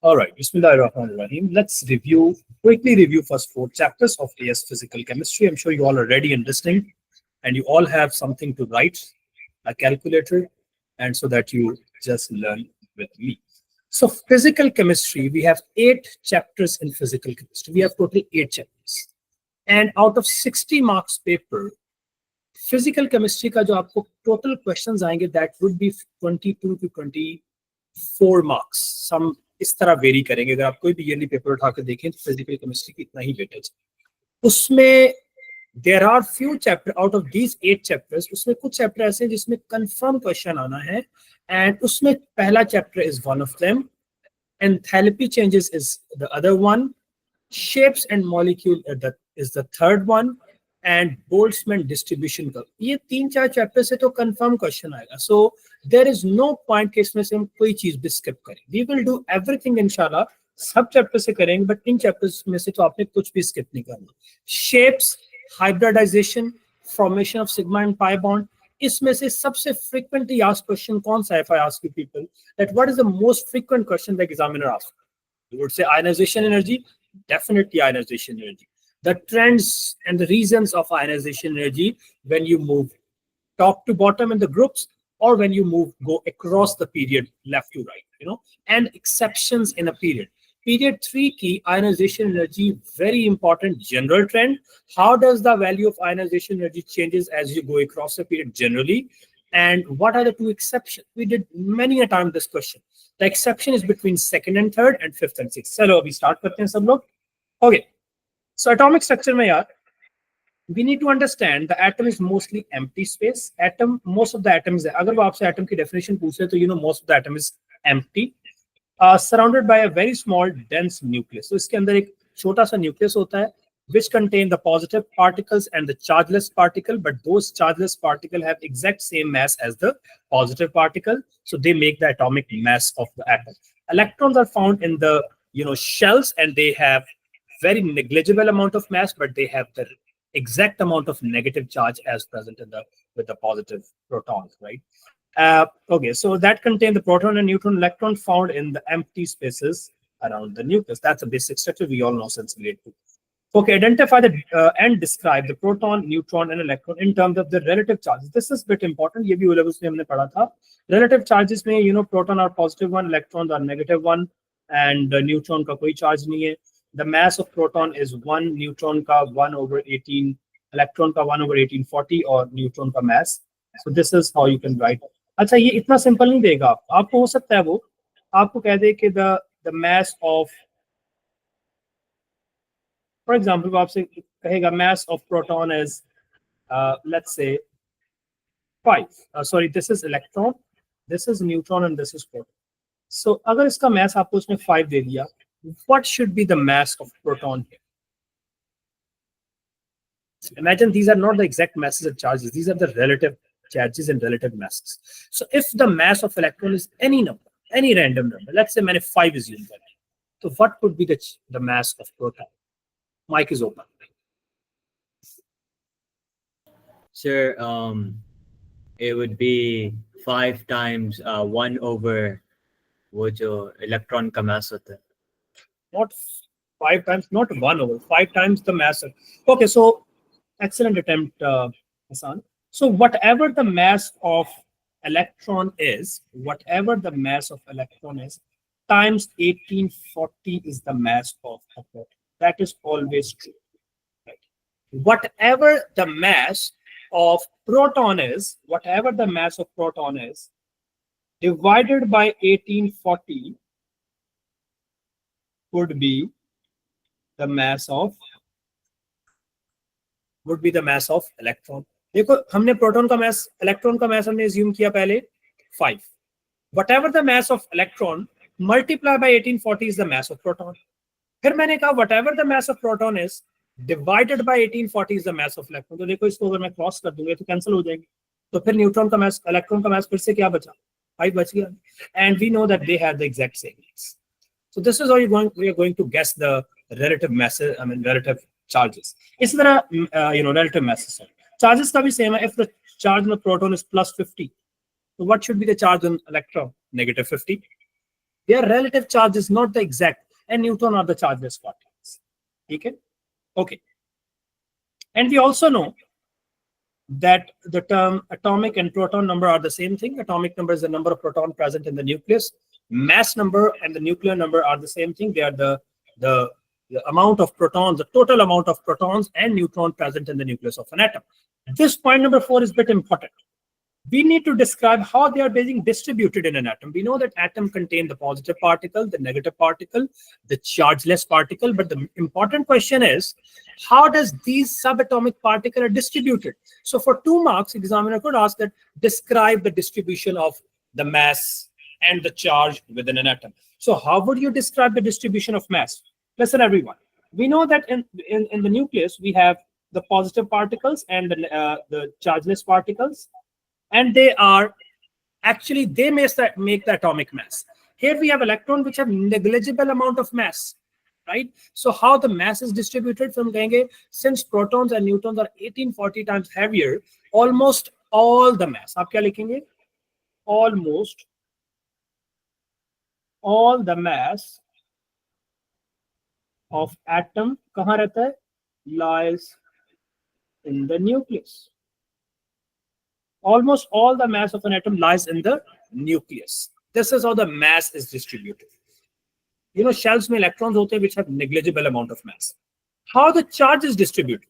All right, Bismillahirrahmanirrahim. Let's quickly review first 4 chapters of AS Physical Chemistry. I'm sure you all are ready and listening, and you all have something to write, a calculator, and so that you just learn with me. So, physical chemistry, we have 8 chapters in physical chemistry. We have total 8 chapters. And out of 60 marks paper, physical chemistry का जो आपको total questions आएंगे, that would be 22 to 24 marks. Some इस तरह very करेंगे. अगर आप कोई भी ईयरली पेपर उठा कर देखें तो फिजिकल केमिस्ट्री की इतना ही वेटेज. उसमें there are few chapter out of these 8 chapters, उसमें कुछ चैप्टर ऐसे हैं जिसमें कंफर्म क्वेश्चन आना है, एंड उसमें पहला chapter is one of them, enthalpy changes is the other one, shapes and molecule is the third one, and Boltzmann distribution curve. ये 3-4 चैप्टर से तो कंफर्म क्वेश्चन आएगा. So there is no point कि इसमें से हम कोई चीज भी स्किप करें. वी विल डू एवरीथिंग इंशाल्लाह, सब चैप्टर से करेंगे, बट इन चैप्टर्स में से तो आपने कुछ भी स्किप नहीं करना. Shapes, hybridisation, formation of sigma and pi bond, इसमें से सबसे फ्रीक्वेंटली आस्क्ड क्वेश्चन कौन सा है? If I ask you people that what is the most frequent question the examiner ask, you would say ionisation energy. Definitely ionisation energy. The trends and the reasons of ionization energy when you move top to bottom in the groups, or when you go across the period left to right, and exceptions in a period. Period 3 key ionization energy, very important general trend. How does the value of ionization energy changes as you go across the period generally? And what are the 2 exceptions? We did many a time this question. The exception is between second and third and fifth and sixth. Chalo, abhi start karte hain sab log. Okay. So atomic structure में यार, we need to understand the atom is mostly empty space. Atom, most of the atoms, अगर वो आपसे atom की definition पूछे तो most of the atom is empty, surrounded by a very small dense nucleus. So इसके अंदर एक छोटा सा nucleus होता है which contain the positive particles and the chargeless particle, but those chargeless particle have exact same mass as the positive particle, so they make the atomic mass of the atom. Electrons are found in the shells, and they have very negligible amount of mass, but they have the exact amount of negative charge as present in with the positive protons, right? Okay, so that contain the proton and neutron, electron found in the empty spaces around the nucleus. That's a basic structure we all know since grade 2. Okay, identify and describe the proton, neutron, and electron in terms of the relative charges. This is a bit important. ये भी O levels में हमने पढ़ा था. Relative charges में proton are +1, electrons are -1, and neutron का कोई charge नहीं है. The mass of proton is 1, neutron ka 1/18, electron ka 1/1840, और neutron का mass. So this is how you can write. अच्छा, ये इतना सिंपल नहीं देगा आपको. हो सकता है वो आपको कह दे कि the mass of, for example, वो आपसे कहेगा mass of proton is let's say 5. Sorry, this is electron, this is neutron, and this is proton. So अगर इसका mass आपको उसने 5 दे दिया, what should be the mass of proton here? Imagine these are not the exact masses and charges. These are the relative charges and relative masses. So if the mass of electron is any number, any random number, let's say 5 is used, so what could be the mass of proton? Mic is open. Sir, it would be 5 times 1 over वो जो electron का mass होता है. Not 5 times, not 1 over, 5 times the mass. Okay, so excellent attempt, Hassan. So whatever the mass of electron is, times 1840 is the mass of a proton. That is always true. Right? Whatever the mass of proton is, divided by 1840 would be the mass of electron. देखो, हमने proton का mass, electron का mass हमने assume किया पहले 5. Whatever the mass of electron multiplied by 1840 is the mass of proton. फिर मैंने कहा whatever the mass of proton is divided by 1840 is the mass of electron. तो देखो, इसको अगर मैं क्रॉस कर दूंगा तो कैंसिल हो जाएंगे. तो फिर न्यूट्रॉन का mass, इलेक्ट्रॉन का mass फिर से क्या बचा? 5 बच गया. And we know that they have the exact same mass. So this is how we are going to guess the relative masses, relative charges. इस तरह relative masses. Charges का भी same है. If the charge on the proton is +50, so what should be the charge on electron? -50. Their relative charge is not the exact, and neutron are the chargeless particles. Okay? Okay. And we also know that the term atomic and proton number are the same thing. Atomic number is the number of proton present in the nucleus. Mass number and the nuclear number are the same thing. They are the amount of protons, the total amount of protons and neutron present in the nucleus of an atom. This point number 4 is a bit important. We need to describe how they are being distributed in an atom. We know that atom contain the positive particle, the negative particle, the chargeless particle. But the important question is, how does these subatomic particles are distributed? So for 2 marks, examiner could ask that describe the distribution of the mass and the charge within an atom. So how would you describe the distribution of mass? Listen, everyone. We know that in the nucleus, we have the positive particles and the chargeless particles. And they are actually, they make the atomic mass. Here we have electron which have negligible amount of mass, right? So how the mass is distributed from Gange, since protons and neutrons are 1840 times heavier, almost all the mass, आप क्या लिखेंगे? Almost all the mass of atom कहाँ रहता है? Lies in the nucleus. Almost all the mass of an atom lies in the nucleus. This is how the mass is distributed. You know, shells में electrons होते हैं which have negligible amount of mass. How the charge is distributed?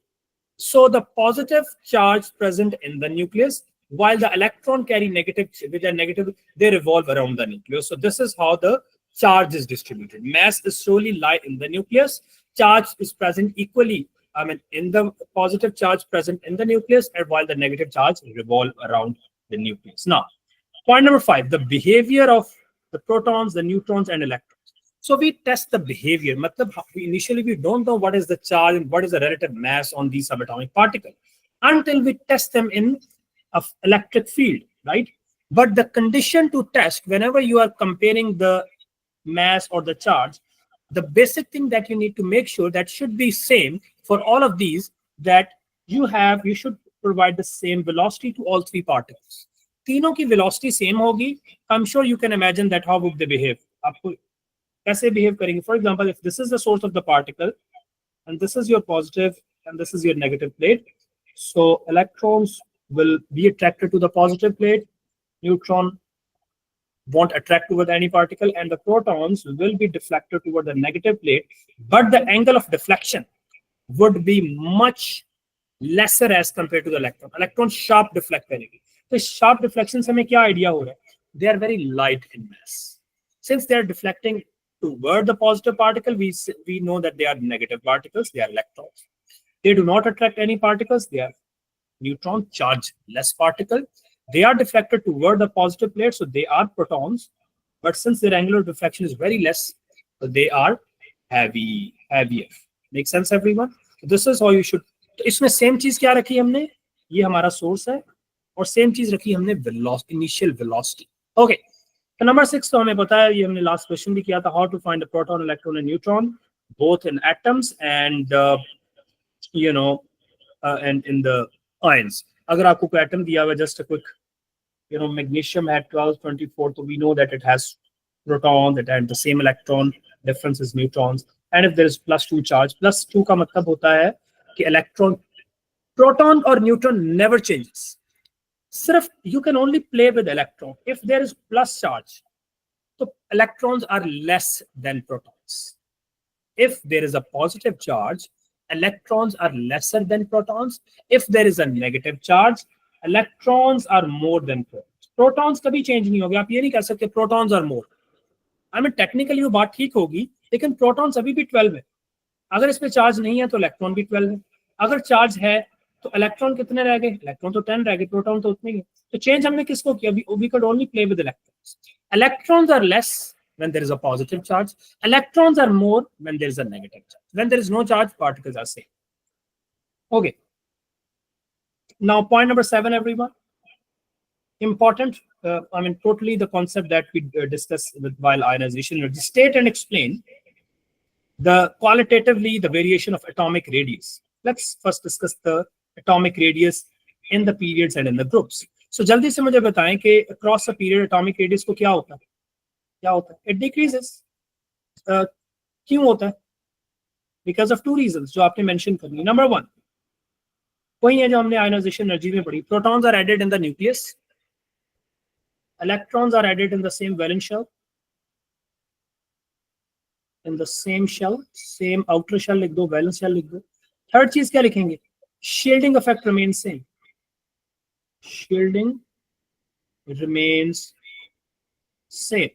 So the positive charge present in the nucleus, while the electron carry negative, which are negative, they revolve around the nucleus. So this is how the charge is distributed. Mass is solely lie in the nucleus. Charge is present equally, in the positive charge present in the nucleus, and while the negative charge revolve around the nucleus. Now, point number 5, the behavior of the protons, the neutrons, and electrons. So we test the behavior. Initially, we don't know what is the charge and what is the relative mass on these subatomic particles until we test them in an electric field, right? But the condition to test, whenever you are comparing the mass or the charge, the basic thing that you need to make sure that should be same for all of these, that you should provide the same velocity to all 3 particles. तीनों की velocity same होगी. I'm sure you can imagine that how would they behave. आपको कैसे behave करेंगे? For example, if this is the source of the particle, and this is your positive, and this is your negative plate, so electrons will be attracted to the positive plate, neutron won't attract toward any particle, and the protons will be deflected toward the negative plate, but the angle of deflection would be much lesser as compared to the electron. Electron sharp deflect करेगी. तो sharp deflection से हमें क्या idea हो रहा है? They are very light in mass. Since they are deflecting toward the positive particle, we know that they are negative particles. They are electrons. They do not attract any particles. They are neutron charge less particle. They are deflected toward the positive plate, so they are protons. But since their angular deflection is very less, so they are heavier. Make sense, everyone? So this is how you should. तो इसमें same चीज क्या रखी हमने? ये हमारा source है और सेम चीज रखी हमने वेलोसिटी, इनिशियल वेलोसिटी. ओके, तो नंबर 6 तो हमें पता है, ये हमने लास्ट क्वेश्चन भी किया था, how to find the proton, electron and neutron both in atoms and and in the ions. अगर आपको कोई एटम दिया हुआ, just a quick, magnesium had 1224, so we know that it has protons, it had the same electron, difference is neutrons. And if there is +2 charge, +2 का मतलब होता है कि electron, proton or neutron never changes. सिर्फ you can only play with electron. If there is plus charge, so electrons are less than protons. If there is a positive charge, electrons are lesser than protons. If there is a negative charge, electrons are more than protons. Protons कभी change नहीं होगी. आप ये नहीं कह सकते protons are more. technically वो बात ठीक होगी, लेकिन protons अभी भी 12 है. अगर इसमें चार्ज नहीं है तो इलेक्ट्रॉन भी 12 है. अगर चार्ज है तो इलेक्ट्रॉन कितने रह गए? इलेक्ट्रॉन तो 10 रह गए, प्रोटॉन तो उतने ही. तो चेंज हमने किसको किया? We could only play with electrons. Electrons are less when there is a positive charge. Electrons are more when there is a negative charge. When there is no charge, particles are same. Okay. Now point number 7, everyone. Important. Totally the concept that we discussed while ionization. State and explain qualitatively the variation of atomic radius. Let's first discuss the atomic radius in the periods and in the groups. So जल्दी से मुझे बताएं कि across a period atomic radius को क्या होता है? क्या होता है? It decreases. क्यों होता है? बिकॉज ऑफ टू रीजंस जो आपने मेंशन करनी। नंबर वन वही है जो हमने आयोनाइजेशन एनर्जी में पढ़ी। Protons are added in the nucleus, electrons are added in the same valence shell, in the same shell, same outer shell लिख दो, valence shell लिख दो। थर्ड चीज क्या लिखेंगे? shielding effect remains same, shielding remains same।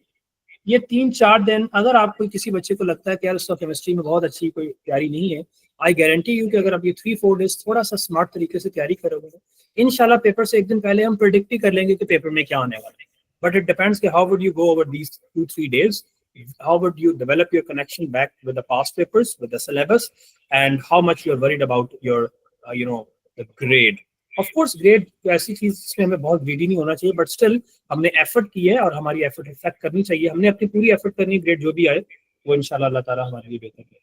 ये 3-4 दिन अगर आप कोई किसी बच्चे को लगता है कि यार उसका केमिस्ट्री में बहुत अच्छी कोई तैयारी नहीं है, आई गारंटी यू कि अगर आप ये 3-4 डेज थोड़ा सा स्मार्ट तरीके से तैयारी करोगे, इंशाल्लाह पेपर से एक दिन पहले हम प्रिडिक्ट ही कर लेंगे कि पेपर में क्या आने वाला है। बट इट डिपेंड्स कि how would you go over these 2-3 days, how would you develop your connection back with the past papers, with the syllabus, and how much you're worried about your the grade। Of course grade तो ऐसी चीज जिसमें हमें बहुत ग्रेडी नहीं होना चाहिए, but still हमने एफर्ट की है और हमारी एफर्ट रिफ्लेक्ट करनी चाहिए। हमने अपनी पूरी एफर्ट करनी, ग्रेड जो भी आए वो इंशाल्लाह अल्लाह ताला हमारे लिए बेहतर है।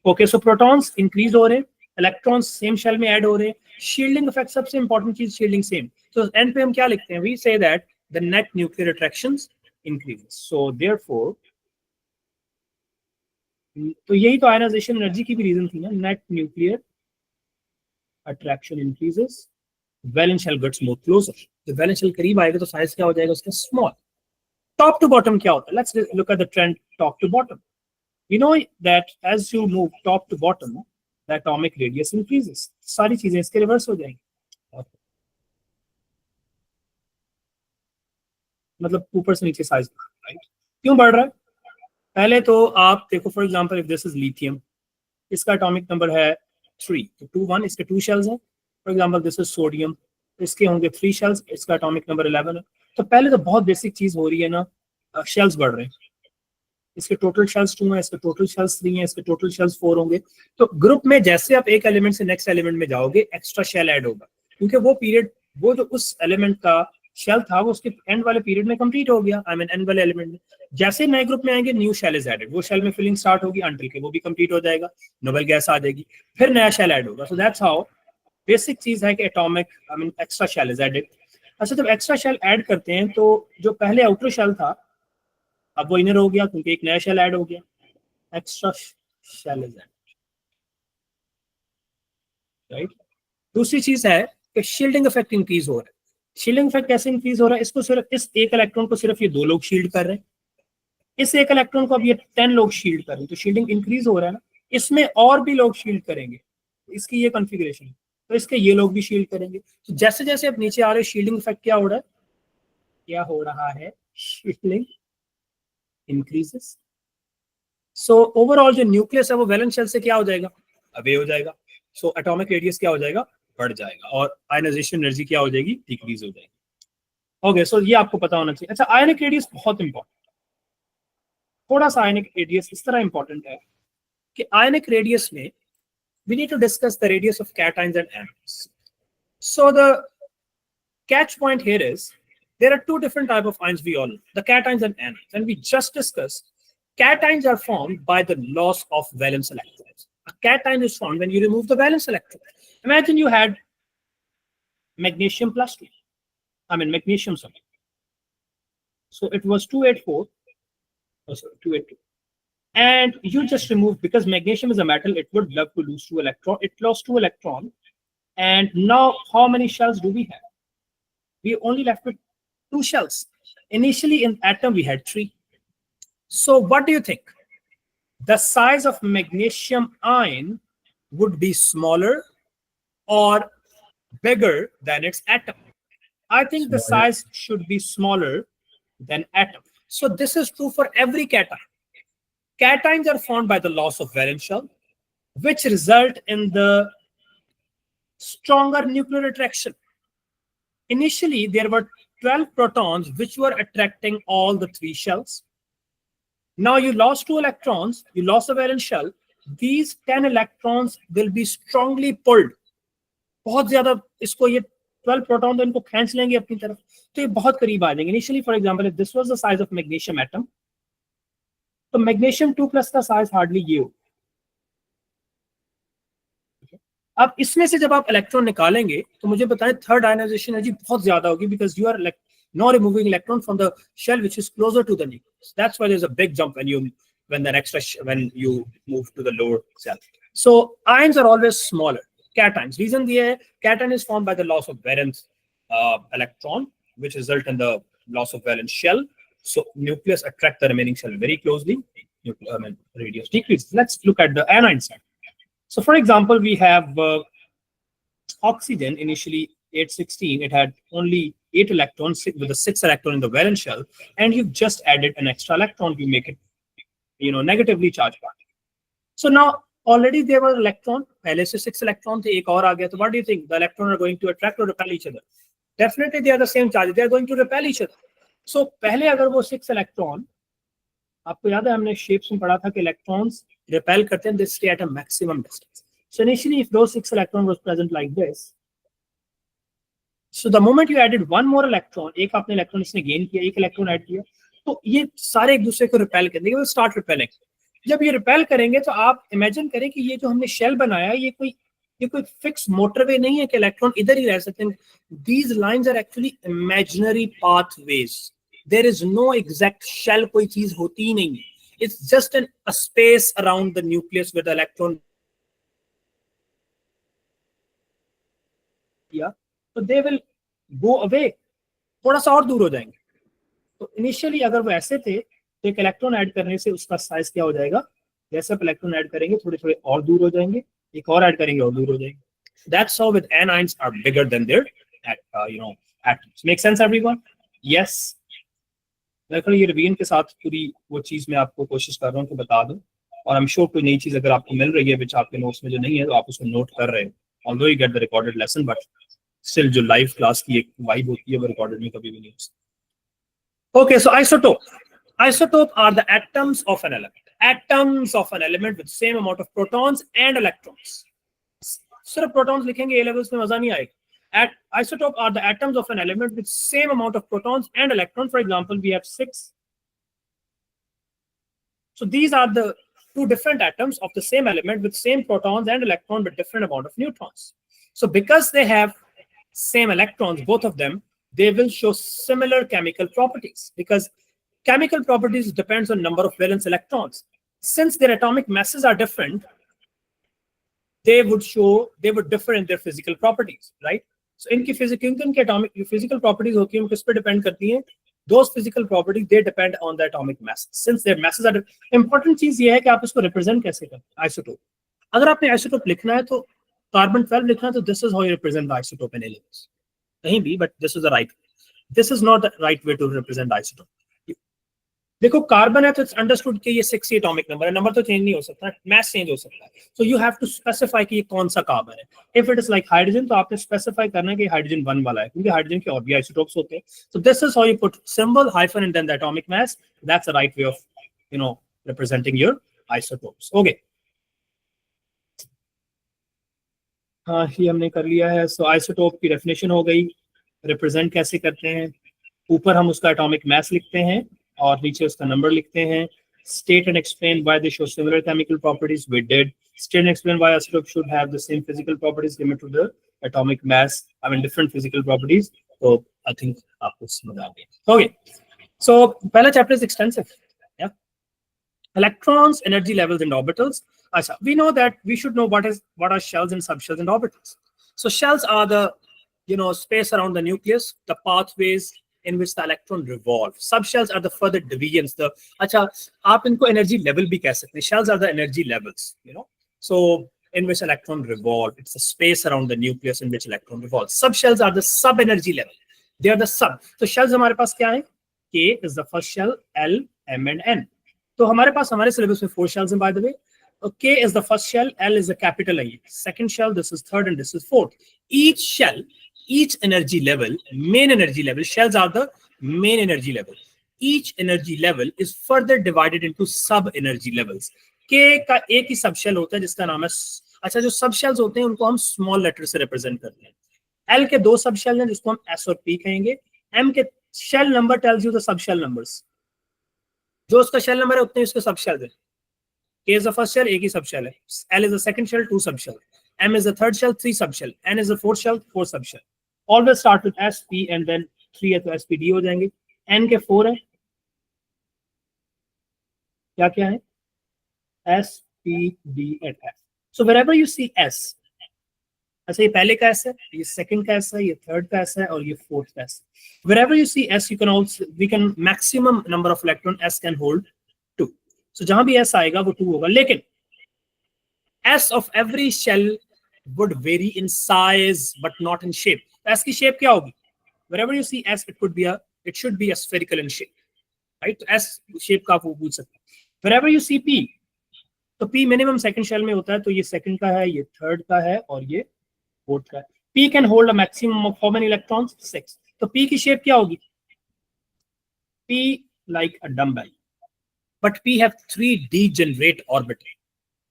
ओके, सो प्रोटॉन्स इंक्रीज हो रहे हैं, इलेक्ट्रॉन्स सेम शेल में ऐड हो रहे हैं, शील्डिंग इफेक्ट सबसे इंपॉर्टेंट चीज, शील्डिंग सेम। तो एंड पे हम क्या लिखते हैं? We say that the net nuclear attractions increases. So therefore तो यही तो आयनाइजेशन एनर्जी की भी रीजन थी ना, net nuclear attraction increases, valence shell gets more closer. जब वैलेंस शेल करीब आएगा तो साइज क्या हो जाएगा उसका? स्मॉल। टॉप टू बॉटम क्या होता है? Let's look at the trend top to bottom. We know that as you move top to bottom, the atomic radius increases. सारी चीजें इसके रिवर्स हो जाएंगी, मतलब ऊपर से नीचे साइज, राइट? क्यों बढ़ रहा है? पहले तो आप देखो, for example if this is lithium, इसका एटॉमिक नंबर है 3, तो 2 1, इसके 2 शेल्स हैं। For example this is sodium, इसके होंगे 3 शेल्स, इसका एटॉमिक नंबर 11 है। तो पहले तो बहुत बेसिक चीज हो रही है ना, शेल्स बढ़ रहे हैं। इसके टोटल शेल्स 2 हैं, इसके टोटल शेल्स 3 हैं, इसके टोटल शेल्स 4 होंगे। तो ग्रुप में जैसे आप एक एलिमेंट से नेक्स्ट एलिमेंट में जाओगे, एक्स्ट्रा शेल ऐड होगा, क्योंकि वो पीरियड, वो जो उस एलिमेंट का शेल था वो उसके एंड वाले पीरियड में कंप्लीट हो गया, आई मीन एंड वाले एलिमेंट में। जैसे नए ग्रुप में आएंगे, न्यू शेल इज एडेड, वो शेल में फिलिंग स्टार्ट होगी अंटिल के वो भी कंप्लीट हो जाएगा, नोबल गैस आ जाएगी, फिर नया शेल ऐड होगा। सो दैट्स हाउ बेसिक चीज है कि atomic, I mean extra shell is added. अच्छा, जब एक्स्ट्रा शेल ऐड करते हैं तो जो पहले आउटर शेल था अब वो इनर हो गया, क्योंकि एक नया शेल ऐड हो गया, extra shell is added, right? दूसरी चीज है कि शील्डिंग इफेक्ट इंक्रीज हो रहा है। शील्डिंग इफेक्ट कैसे इंक्रीज हो रहा है? इसको सिर्फ इस एक इलेक्ट्रॉन को सिर्फ ये 2 लोग शील्ड कर रहे हैं, इस एक इलेक्ट्रॉन को अब ये 10 लोग शील्ड कर रहे हैं, तो शील्डिंग इंक्रीज हो रहा है ना। इसमें और भी लोग शील्ड करेंगे, इसकी ये कॉन्फ़िगरेशन, तो इसके ये लोग भी शील्ड करेंगे। तो जैसे जैसे अब नीचे आ रहे, शील्डिंग इफेक्ट क्या हो रहा है? क्या हो रहा है? Shielding increases. सो ओवरऑल जो न्यूक्लियस है वो वैलेंस शेल से क्या हो जाएगा? अवे हो जाएगा। सो एटॉमिक रेडियस क्या हो जाएगा? बढ़ जाएगा, और आयनाइजेशन एनर्जी क्या हो जाएगी? डिक्रीज हो जाएगी। ओके, सो ये आपको पता होना चाहिए। अच्छा, आयनिक रेडियस बहुत इंपॉर्टेंट, थोड़ा सा आयनिक रेडियस इस तरह इंपॉर्टेंट है कि आयनिक रेडियस में we need to discuss the radius of cations and anions. So the catch point here is there are 2 different type of ions we all know, the cations and anions, and we just discussed cations are formed by the loss of valence electrons. A cation is formed when you remove the valence electron. Imagine you had magnesium plus 2, I mean magnesium something. So it was 284, oh sorry, 282. And you just remove, because magnesium is a metal, it would love to lose 2 electrons. It lost 2 electrons. And now how many shells do we have? We only left with 2 shells. Initially in atom we had 3. So what do you think? The size of magnesium ion would be smaller or bigger than its atom? I think the size should be smaller than atom. So this is true for every cation. Cations are formed by the loss of valence shell, which result in the stronger nuclear attraction. Initially, there were 12 protons which were attracting all the 3 shells. Now you lost 2 electrons, you lost the valence shell. These 10 electrons will be strongly pulled. बहुत ज्यादा इसको ये 12 proton तो इनको खींच लेंगे अपनी तरफ, तो ये बहुत करीब आ जाएंगे। Initially, for example, if this was the size of magnesium atom, तो मैग्नीशियम 2+ का साइज हार्डली ये हो। अब इसमें से जब आप इलेक्ट्रॉन निकालेंगे तो मुझे बताएं थर्ड आयनाइजेशन एनर्जी बहुत ज्यादा होगी, because no removing electron from the shell which is closer to the nucleus. That's why there's a big jump when you move to the lower shell. So ions are always smaller. Cations. Reason the cation is formed by the loss of valence electron, which result in the loss of valence shell. So nucleus attract the remaining shell very closely. Radius decreases. Let's look at the anion side. So for example, we have oxygen, initially 816. It had only 8 electrons with a 6 electron in the valence shell, and you've just added an extra electron to make it, negatively charged particle. So now already there were electron. पहले से 6 electron थे, एक और आ गया. So what do you think? The electron are going to attract or repel each other? Definitely they are the same charge. They are going to repel each other. So पहले अगर वो 6 electron, आपको याद है हमने shapes में पढ़ा था कि electrons repel करते हैं, they stay at a maximum distance. So initially if those 6 electron was present like this, so the moment you added one more electron, एक आपने electron इसने gain किया, एक electron add किया, तो ये सारे एक दूसरे को repel करेंगे, will start repelling. जब ये repel करेंगे तो आप imagine करें कि ये जो हमने shell बनाया, ये कोई fixed motorway नहीं है कि electron इधर ही रह सकते हैं. These lines are actually imaginary pathways. There is no exact shell, कोई चीज होती ही नहीं है. It's just a space around the nucleus where the electron. Yeah, so they will go away. थोड़ा सा और दूर हो जाएंगे. तो इनिशियली अगर वो ऐसे थे तो एक इलेक्ट्रॉन ऐड करने से उसका साइज क्या हो जाएगा, जैसे आप इलेक्ट्रॉन ऐड करेंगे थोड़े थोड़े और दूर हो जाएंगे, एक और ऐड करेंगे और दूर हो जाएंगे. That's how with anions are bigger than their atoms. Make sense everyone? Yes. ये रिवीजन के साथ पूरी वो चीज मैं आपको कोशिश कर रहा हूँ कि बता दूं, और आई एम श्योर कोई नई चीज अगर आपको मिल रही है विच आपके नोट्स में जो नहीं है तो आप उसको नोट कर रहे हो. Although you get the recorded lesson, but still जो लाइव क्लास की एक वाइब होती है वो रिकॉर्डेड में कभी भी नहीं हो सकती. Okay, so isotope are the atoms of an element. Atoms of an element with same amount of protons and electrons. सिर्फ प्रोटॉन्स लिखेंगे ए लेवल्स में मजा नहीं आएगा. Isotope are the atoms of an element with same amount of protons and electrons. For example, we have 6. So these are the two different atoms of the same element with same protons and electrons but different amount of neutrons. So because they have same electrons, both of them, they will show similar chemical properties, because chemical properties depends on number of valence electrons. Since their atomic masses are different, they would differ in their physical properties, right? So इनकी physical properties होती हैं, वो किस पे depend करती हैं? Those physical properties, they depend on the atomic mass. Since their masses are important, चीज ये है कि आप इसको represent कैसे करते हैं. Isotope. अगर आपने isotope लिखना है तो carbon 12 लिखना है तो this is how you represent the isotope in elements. कहीं भी, but this is the right way. This is not the right way to represent isotope. देखो कार्बन है तो इट्स अंडरस्टूड कि ये 6 एटॉमिक नंबर है, नंबर तो चेंज नहीं हो सकता, मास चेंज हो सकता है. So you have to specify कि ये कौन सा कार्बन है. If it is like hydrogen तो आपने स्पेसिफाई करना है कि हाइड्रोजन 1 वाला है, क्योंकि हाइड्रोजन के और भी आइसोटोप्स होते हैं. So this is how you put symbol hyphen and then the atomic mass. That's the right way of representing your isotopes. Okay, हाँ ये हमने कर लिया है. सो आइसोटोप की डेफिनेशन हो गई. रिप्रेजेंट कैसे करते हैं, ऊपर हम उसका एटॉमिक मास लिखते हैं और नीचे उसका नंबर लिखते हैं. State and explain why they show similar chemical properties. We did. State and explain why isotope should have the same physical properties limited to the atomic mass. I mean different physical properties. So I think आपको समझ आ गया. Okay. So पहला chapter is extensive. Yeah. Electrons, energy levels, and orbitals. We know that we should know what are shells and subshells and orbitals. So shells are the space around the nucleus, the pathways in which the electron revolve. Subshells are the further divisions. आप इनको energy level भी कह सकते हैं. Shells are the energy levels, So in which electron revolve. It's the space around the nucleus in which electron revolves. Subshells are the sub-energy level. They are the sub. So shells हमारे पास क्या है? K is the first shell, L, M and N. तो हमारे पास हमारे syllabus में 4 shells हैं by the way. K is the first shell, L is the capital I. Second shell, this is third, and this is fourth. Each shell, each energy level, main energy level, shells are the main energy level. Each energy level is further divided into sub energy levels. K का एक ही सब shell होता है जिसका नाम है जो सब शेल्स होते हैं उनको हम स्मॉल लेटर से रिप्रेजेंट करते हैं. L के 2 सब शेल हैं जिसको हम S और P कहेंगे. M के shell number tells you the sub shell numbers. जो उसका शेल नंबर है उतने उसके सब शेल है. K is the first shell, एक ही सब शेल है. L is the second shell, 2 sub shell. M is the third shell, 3 sub shell. N is the fourth shell, 4 sub shell. Always start with S, P, and then 3 है तो sp_d हो जाएंगे, n के 4 है, क्या क्या है, sp_d and f. So wherever you see s, अच्छा ये पहले का s है, ये सेकंड का s है, ये थर्ड का s है और ये फोर्थ का s. Wherever you see s, you can also, we can maximum number of electron s can hold 2. So जहां भी s आएगा वो 2 होगा, लेकिन s of every shell would vary in size but not in shape. s की shape क्या होगी? Wherever you see s, it should be a spherical in shape, right? तो s shape का आप वो पूछ सकते हैं. Wherever you see p, तो p मिनिमम सेकंड शेल में होता है, तो ये सेकंड का है, ये थर्ड का है और ये फोर्थ का है. p can hold a maximum of how many electrons? 6. तो p की शेप क्या होगी? p like a dumbbell, but p have 3 degenerate orbital.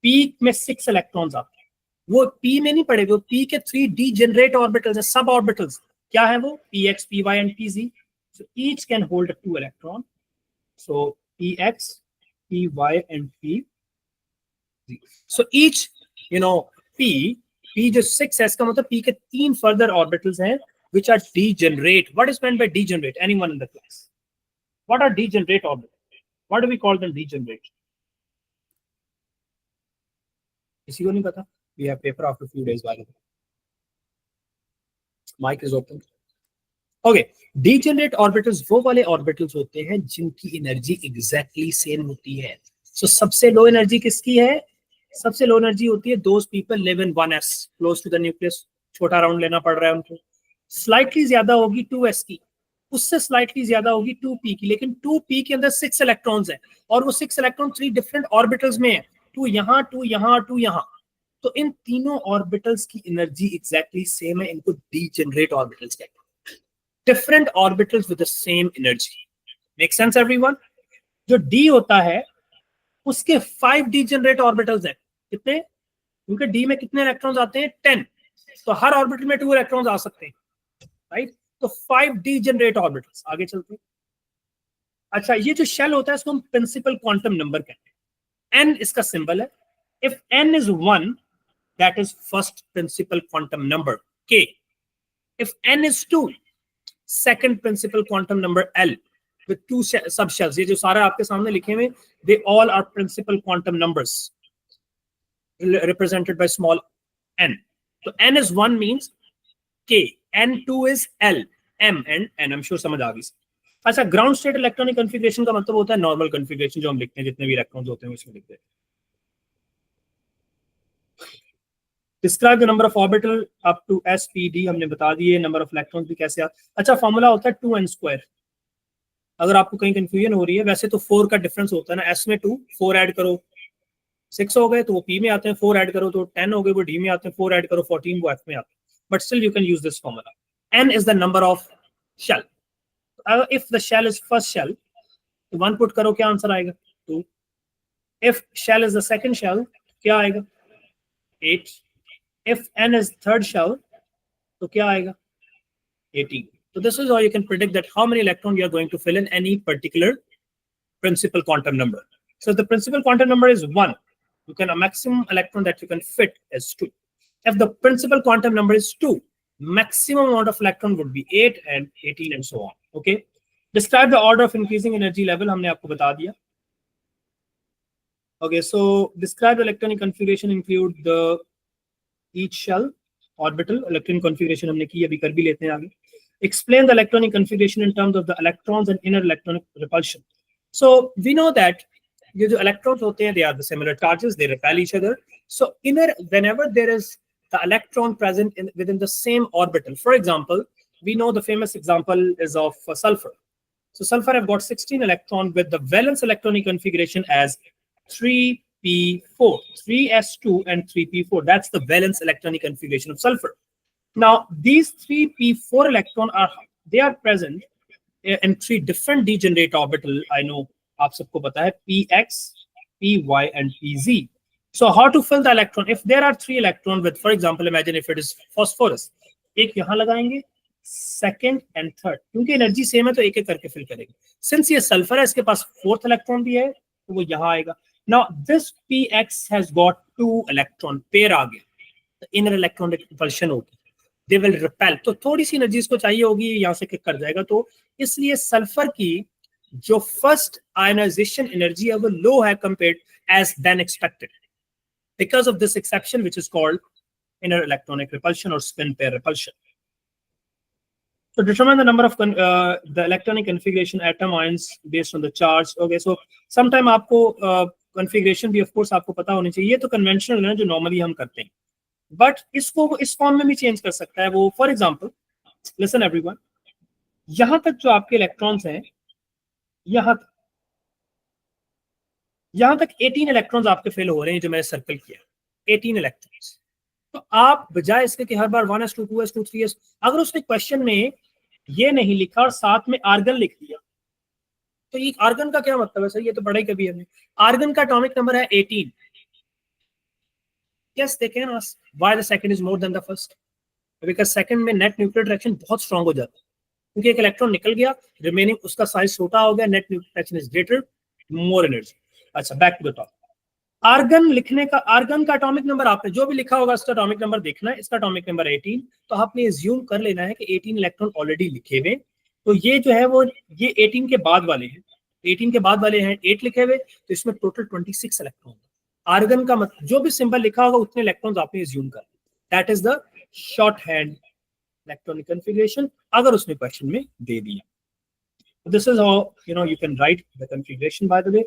p में 6 electrons आते हैं, वो p में नहीं पड़ेगा, वो p के 3 degenerate orbitals है, सब orbitals. क्या है वो? px, py and pz. So each can hold 2 electron. So px, py and p. So each, p जो 6 है, इसका मतलब p के 3 further orbitals हैं which are degenerate. What is meant by degenerate? Anyone in the class? What are degenerate orbitals? What do we call them degenerate? किसी को नहीं पता? We have paper after a few days, by the way. Mic is open. Okay, degenerate orbitals वो वाले orbitals होते हैं जिनकी energy exactly same होती है. So सबसे लो एनर्जी किसकी है? सबसे लो एनर्जी होती है those people live in 1s close to the nucleus. छोटा राउंड लेना पड़ रहा है उनको. स्लाइटली ज्यादा होगी 2s की, उससे स्लाइटली ज्यादा होगी 2p की, लेकिन 2p के अंदर 6 इलेक्ट्रॉन्स हैं और वो 6 इलेक्ट्रॉन 3 डिफरेंट ऑर्बिटल्स में है, 2 यहाँ 2 यहाँ 2 यहाँ. तो इन तीनों ऑर्बिटल्स की एनर्जी एग्जैक्टली सेम है, इनको डीजेनरेट ऑर्बिटल्स कहते हैं. Different orbitals with the same energy. Make sense everyone? जो d होता है उसके 5 डीजेनरेट ऑर्बिटल्स हैं. कितने? क्योंकि d में कितने इलेक्ट्रॉन्स आते हैं? 10. तो हर ऑर्बिटल में 2 इलेक्ट्रॉन्स आ सकते हैं, राइट? तो 5 डीजेनरेट ऑर्बिटल्स. आगे चलते हैं. अच्छा, ये जो शेल होता है इसको हम प्रिंसिपल क्वांटम नंबर कहते हैं. n इसका सिंबल है. If n is 1, that is first principal quantum number, k. If n is 2, second principal quantum number, L, with 2 subshells. ये जो सारे आपके सामने लिखे हुए, they all are principal quantum numbers represented by small n. So n is 1 means k, n2 is L, m and n. I'm sure समझ आ गई. अच्छा, ग्राउंड स्टेट इलेक्ट्रॉनिक कॉन्फ़िगरेशन का मतलब होता है नॉर्मल कॉन्फ़िगरेशन जो हम लिखते हैं, जितने भी इलेक्ट्रॉन्स होते हैं उसमें लिखते हैं. Describe the number of orbital up to sp_d हमने बता दिए. नंबर ऑफ इलेक्ट्रॉन्स भी कैसे अच्छा, फॉर्मूला होता है 2n². अगर आपको कहीं कंफ्यूजन हो रही है, वैसे तो 4 का डिफरेंस होता है ना, s में 2, 4 ऐड करो 6 हो गए तो वो p में आते हैं, 4 ऐड करो तो 10 हो गए वो d में आते हैं, 4 ऐड करो 14 वो f में आते हैं. But still you can use this formula. n is the number of shell. If the shell is first shell तो 1 पुट करो, क्या आंसर आएगा? 2. If shell is the second shell क्या आएगा? 8. If n is third shell तो क्या आएगा? 18. So this is how you can predict that how many electrons you are going to fill in any particular principal quantum number. So if the principal quantum number is 1, you can a maximum electron that you can fit is 2. If the principal quantum number is 2, maximum amount of electron would be 8 and 18 and so on. Okay. Describe the order of increasing energy level. हमने आपको बता दिया. Okay, so describe the electronic configuration include the each shell orbital electron configuration हमने की, अभी कर भी लेते हैं आगे. Explain the electronic configuration in terms of the electrons and inner electronic repulsion. So we know that ये जो electrons होते हैं, they are the similar charges, they repel each other. So inner, whenever there is the electron present within the same orbital, for example, we know the famous example is of sulfur. So sulfur have got 16 electrons with the valence electronic configuration as 3p4, 3s2 and 3p4. That's the valence electronic configuration of sulfur. Now these 3p4 electrons are present in 3 different degenerate orbital. I know आप सबको पता है px, py and pz. So how to fill the electron? If there are 3 electrons with, for example, imagine if it is phosphorus, एक यहाँ लगाएंगे, second and third, क्योंकि energy same है तो एक एक करके फिल करेंगे. Since ये सल्फर है, इसके पास 4th इलेक्ट्रॉन भी है तो वो यहाँ आएगा. Now this px has got 2 electron pair आ गया, the inner electronic repulsion होगी. दे विल रिपेल, तो थोड़ी सी एनर्जी इसको चाहिए होगी, यहाँ से किक कर जाएगा। तो इसलिए सल्फर की जो फर्स्ट आयनाइजेशन एनर्जी है वो लो है compared as then expected because of this exception which is called inner electronic repulsion or spin pair repulsion. So determine the number of the electronic configuration atom ions based on the charge. Okay, so sometime आपको configuration भी of course आपको पता होनी चाहिए, ये तो conventional है जो normally हम करते हैं, but इसको इस फॉर्म में भी चेंज कर सकता है वो। फॉर एग्जाम्पल लिसन एवरीवन, यहां तक जो आपके इलेक्ट्रॉन्स हैं, यहां तक 18 इलेक्ट्रॉन्स आपके फेल हो रहे हैं जो मैंने सर्कल किया, 18 इलेक्ट्रॉन्स। तो आप बजाय इसके कि हर बार 1s2 2s2 3s, अगर उसने क्वेश्चन में ये नहीं लिखा और साथ में आर्गन लिख दिया, तो ये आर्गन का क्या मतलब है सर, ये तो पढ़ा ही कभी हमने। आर्गन का एटॉमिक नंबर है 18। Yes, they can ask why the second is more than the first, because second में नेट न्यूक्लियर अट्रैक्शन बहुत स्ट्रांग हो जाता है, क्योंकि एक इलेक्ट्रॉन निकल गया, रिमेनिंग उसका साइज छोटा हो गया, net nuclear attraction is greater, more energy. अच्छा, back to the topic. Argon लिखने का, आर्गन का एटॉमिक नंबर आपने जो भी लिखा होगा इसका एटॉमिक नंबर देखना है, इसका एटॉमिक नंबर 18, तो आपने एज्यूम कर लेना है कि 18 इलेक्ट्रॉन ऑलरेडी लिखे हुए, तो ये जो है वो ये 18 के बाद वाले हैं, 18 के बाद वाले हैं 8 लिखे हुए, तो इसमें टोटल 26 इलेक्ट्रॉन। आर्गन का मतलब जो भी सिंबल लिखा होगा उतने इलेक्ट्रॉन्स आपने एज्यूम कर, that is the short hand electronic configuration, अगर उसने क्वेश्चन में दे दिया। This is how you can write the configuration by the way.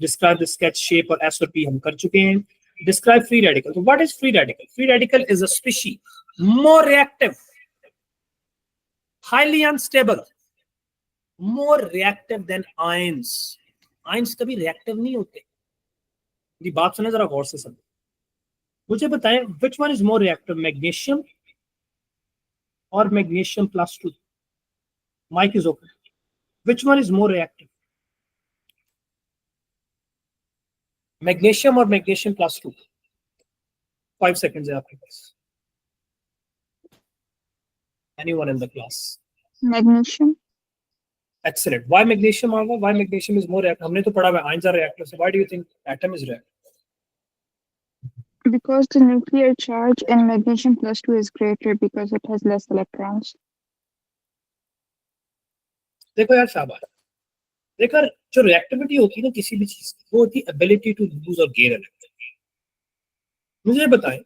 Describe the sketch shape और S और P हम कर चुके हैं। Describe free radical. So what is free radical? Free radical is a species more reactive, highly unstable, more reactive than ions. Ions कभी reactive नहीं होते। ये बात सुने जरा गौर से समझो। मुझे बताएं which one is more reactive, magnesium or magnesium plus 2? Mic is open. Which one is more reactive? Magnesium और मैग्नीशियम प्लस 2। 5 सेकंड्स है आपके पास। Anyone in the class? Magnesium. Excellent. Why magnesium होगा? Why magnesium is more reactive? हमने तो पढ़ा है ions are reactive. So why do you think atom is reactive? Because the nuclear charge in magnesium plus 2 is greater because it has less electrons. देखो यार शाबाश। देखो जो रिएक्टिविटी होती है ना किसी भी चीज की, वो होती है एबिलिटी टू लूज और गेन इलेक्ट्रॉन। मुझे बताएं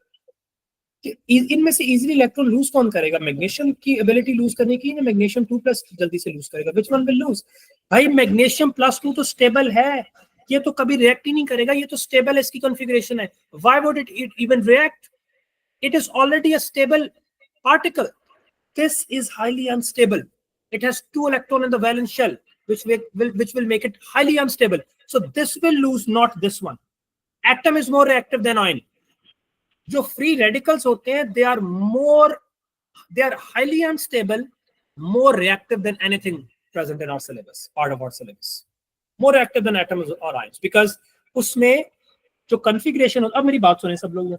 कि इनमें से इजीली इलेक्ट्रॉन लूज कौन करेगा? मैग्नीशियम की एबिलिटी लूज करने की ना मैग्नीशियम 2+ जल्दी से लूज करेगा? Which one will lose? भाई मैग्नीशियम प्लस 2 तो स्टेबल है, ये तो कभी रिएक्ट ही नहीं करेगा, ये तो स्टेबल है, इसकी कॉन्फ़िगरेशन है। Why would it even react? It is already a stable particle. This is highly unstable. It has 2 electrons in the valence shell, which will make it highly unstable. So this will lose, not this one. Atom is more reactive than ion. जो free radicals होते हैं, they are highly unstable, more reactive than anything present in our syllabus, part of our syllabus. More reactive than atoms or ions, because उसमें जो configuration होता है, अब मेरी बात सुने सब लोग।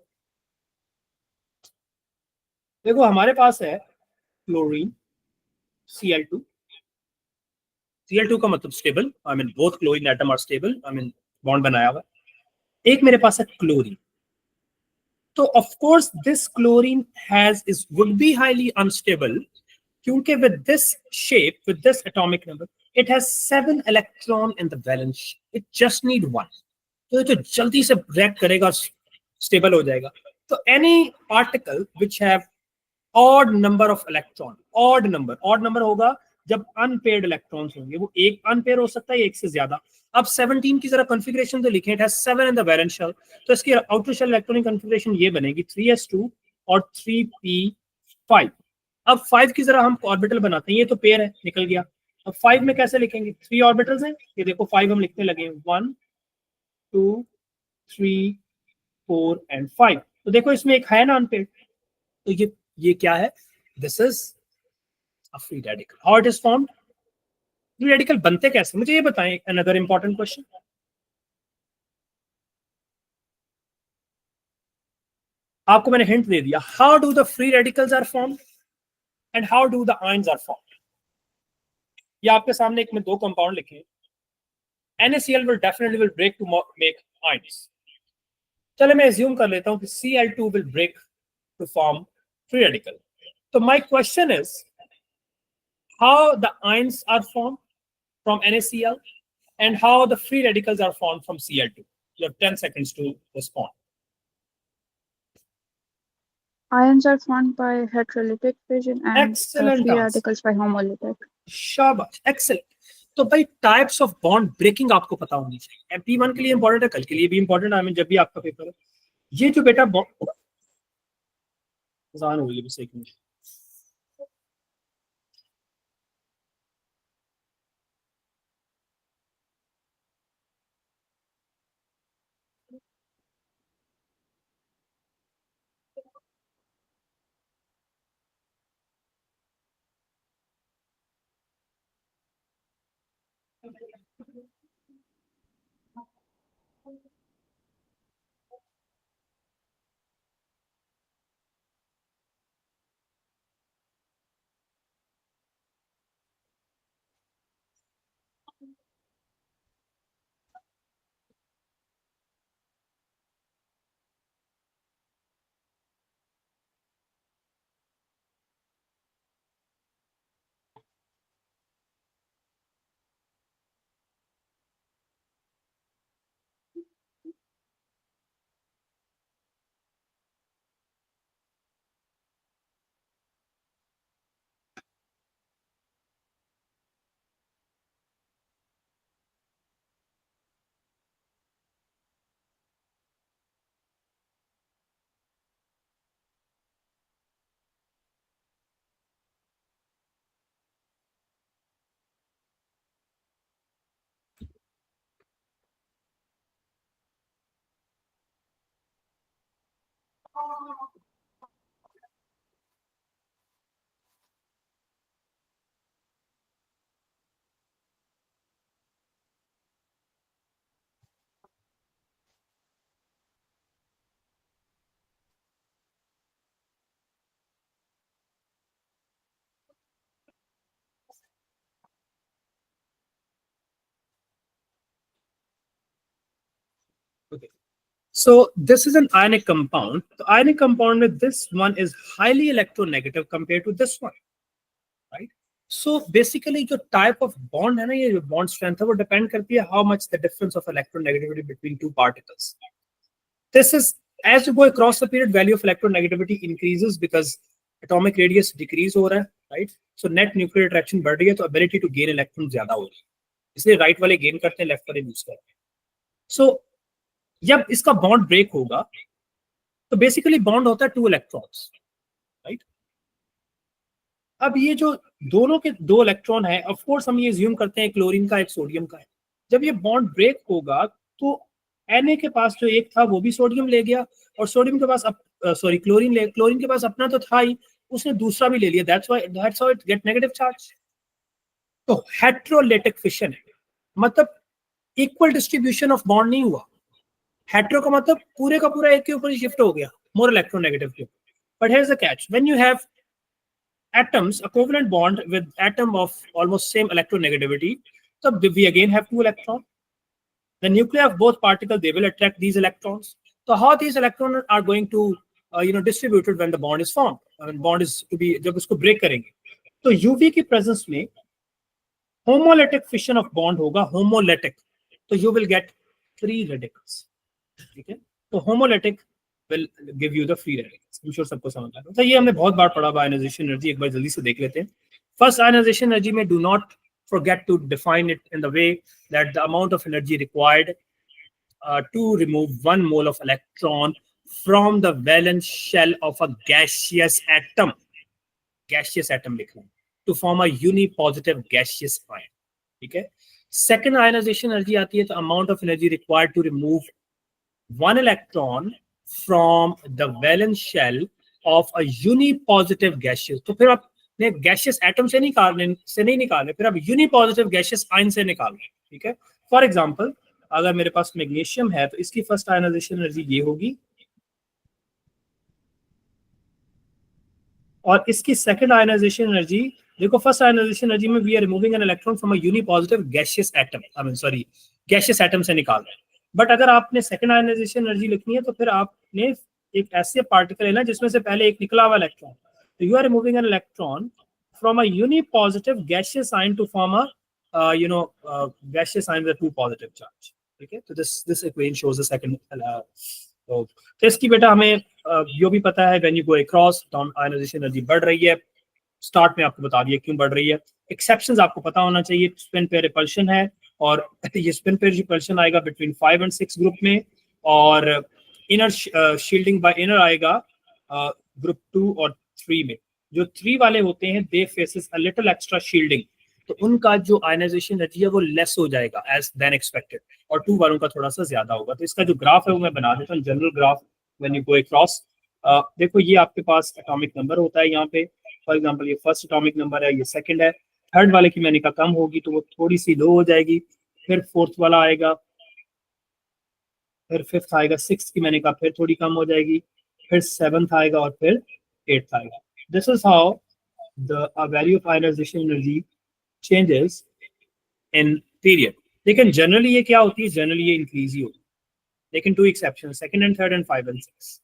देखो हमारे पास है क्लोरीन Cl2. Cl2 का मतलब stable, I mean both chlorine atom are stable, I mean bond बनाया हुआ। एक मेरे पास है क्लोरीन, तो of course this chlorine would be highly unstable, क्योंकि with this shape, with this atomic number, it has 7 electron in the valence, it just need 1, तो ये तो जल्दी से रिएक्ट करेगा, स्टेबल हो जाएगा। तो any particle which have odd number of electron, odd number होगा जब अनपेयर्ड इलेक्ट्रॉन्स होंगे, वो एक अनपेयर हो सकता है, एक से ज्यादा। अब 17 की जरा कॉन्फ़िगरेशन तो लिखें, it has 7 in the valence shell, तो इसकी आउटर शेल इलेक्ट्रॉनिक कॉन्फ़िगरेशन ये बनेगी 3s2 और 3p5। अब 5 की जरा हम ऑर्बिटल बनाते हैं, ये तो पेयर है, निकल गया। अब 5 में कैसे लिखेंगे? 3 ऑर्बिटल्स हैं, ये देखो 5 हम लिखने लगे, 1 2 3 4 एंड 5। तो देखो इसमें एक है ना अनपेयर्ड, तो ये क्या है? This is a free radical. How it is formed? Free radical बनते कैसे, मुझे ये बताएं। अनदर इंपॉर्टेंट क्वेश्चन, आपको मैंने हिंट दे दिया। How do the free radicals are formed and how do the ions are formed? ये आपके सामने एक में 2 कंपाउंड लिखे, NaCl will definitely break to make ions. चलो मैं assume कर लेता हूं कि Cl2 will break to form free radical. So my question is how the ions are formed from NaCl and how the free radicals are formed from Cl2. You have 10 seconds to respond. Ions are formed by heterolytic fission and Excellent free answer. radicals by homolytic. शाबाश, excellent. तो भाई types of bond breaking आपको पता होनी चाहिए. MP1 के लिए important है, कल के लिए भी इंपॉर्टेंट है, जब भी आपका पेपर है. ये जो बेटा आसान हो गई, बस एक minute. Okay. So this is an ionic compound. The ionic compound with this one is highly electronegative compared to this one, right? So basically, जो type of bond है ना, ये जो bond strength है, वो depend करती है how much the difference of electronegativity between two particles. This is as you go across the period, value of electronegativity increases because atomic radius decrease हो रहा है, right? So net nuclear attraction बढ़ रही है, तो ability to gain electrons ज्यादा हो रही है. इसलिए right वाले gain करते हैं, left वाले lose करते हैं. So जब इसका बॉन्ड ब्रेक होगा तो बेसिकली बॉन्ड होता है 2 इलेक्ट्रॉन्स, राइट? अब ये जो दोनों के 2 इलेक्ट्रॉन है, ऑफ कोर्स हम ये ज्यूम करते हैं क्लोरीन का एक सोडियम का है. जब ये बॉन्ड ब्रेक होगा तो Na के पास जो एक था वो भी सोडियम ले गया, और सोडियम के पास क्लोरीन के पास अपना तो था ही, उसने दूसरा भी ले लिया. That's how it get negative charge. तो हेटेरोलिटिक फिशन है, मतलब इक्वल डिस्ट्रीब्यूशन ऑफ बॉन्ड नहीं हुआ. हेटेरो का मतलब पूरे का पूरा एक के ऊपर ही शिफ्ट हो गया, मोर इलेक्ट्रोनेगेटिव के ऊपर. But here is the catch, when you have atoms, a covalent bond with atom of almost same electronegativity, so we again have 2 electrons. The nuclei of both particles, they will attract these electrons. So how these electrons are going to distributed when the bond is formed, when bond is to be, जब उसको break करेंगे, तो UV की presence में homolytic fission of bond होगा, homolytic, तो you will get free radicals. ठीक है, तो homolytic will give you the free radicals. I'm sure सबको समझ आ रहा है. तो ये हमने बहुत बार पढ़ा आयनाइजेशन एनर्जी, एक बार जल्दी से देख लेते हैं. फर्स्ट आयनाइजेशन एनर्जी में do not forget to define it in the way that the amount of energy required to remove 1 mole of electron from the valence shell of a gaseous atom. Gaseous atom लिखना, to form a unipositive gaseous ion. ठीक है. Second ionization energy आती है, तो amount of energy required to remove 1 electron from the valence shell of a unipositive gaseous. तो फिर आपने gaseous atom से नहीं निकालने, फिर आप unipositive gaseous ion से निकाल रहे हैं. ठीक है. फॉर एग्जाम्पल, अगर मेरे पास मैग्नीशियम है तो इसकी फर्स्ट आयनाइजेशन एनर्जी ये होगी, और इसकी सेकंड आयनाइजेशन एनर्जी देखो. फर्स्ट आयनाइजेशन एनर्जी में we are removing an electron from a unipositive gaseous atom, gaseous atom से निकाल रहे हैं. बट अगर आपने सेकंड आयनाइजेशन एनर्जी लिखनी है तो फिर आपने एक ऐसे पार्टिकल लेना जिसमें से पहले एक निकला हुआ electron, you are removing an electron from a unipositive gaseous ion to form a gaseous ion with a 2 positive charge. Okay, so this equation shows the second. तो इसकी बेटा हमें यो भी पता है when you go across ionization energy बढ़ रही है. स्टार्ट में आपको बता दिया क्यों बढ़ रही है. एक्सेप्शंस आपको पता होना चाहिए. स्पिन पेयर रिपल्शन है और ये स्पिन पेयर रिपल्शन आएगा बिटवीन 5 and 6 ग्रुप में, और इनर शील्डिंग बाय इनर आएगा ग्रुप 2 और 3 में. जो 3 वाले होते हैं they faces a little extra shielding, तो उनका जो आयनाइजेशन एनर्जी है वो लेस हो जाएगा एज देन एक्सपेक्टेड, और 2 वालों का थोड़ा सा ज्यादा होगा. तो इसका जो ग्राफ है वो मैं बना देता हूँ, general graph when you go across. देखो ये आपके पास एटॉमिक नंबर होता है यहाँ पे. फॉर एग्जांपल ये फर्स्ट एटॉमिक नंबर है, ये सेकंड है. थर्ड वाले की मैंने कहा कम होगी तो वो थोड़ी सी लो हो जाएगी. फिर फोर्थ वाला आएगा, फिर फिफ्थ आएगा, सिक्स की मैंने कहा फिर थोड़ी कम हो जाएगी, फिर सेवंथ आएगा और फिर एट्थ आएगा. This is how the value of ionization energy changes in period. लेकिन जनरली ये क्या होती है, जनरली ये इंक्रीज ही होती है. लेकिन 2 exception, second and third and 5 and 6.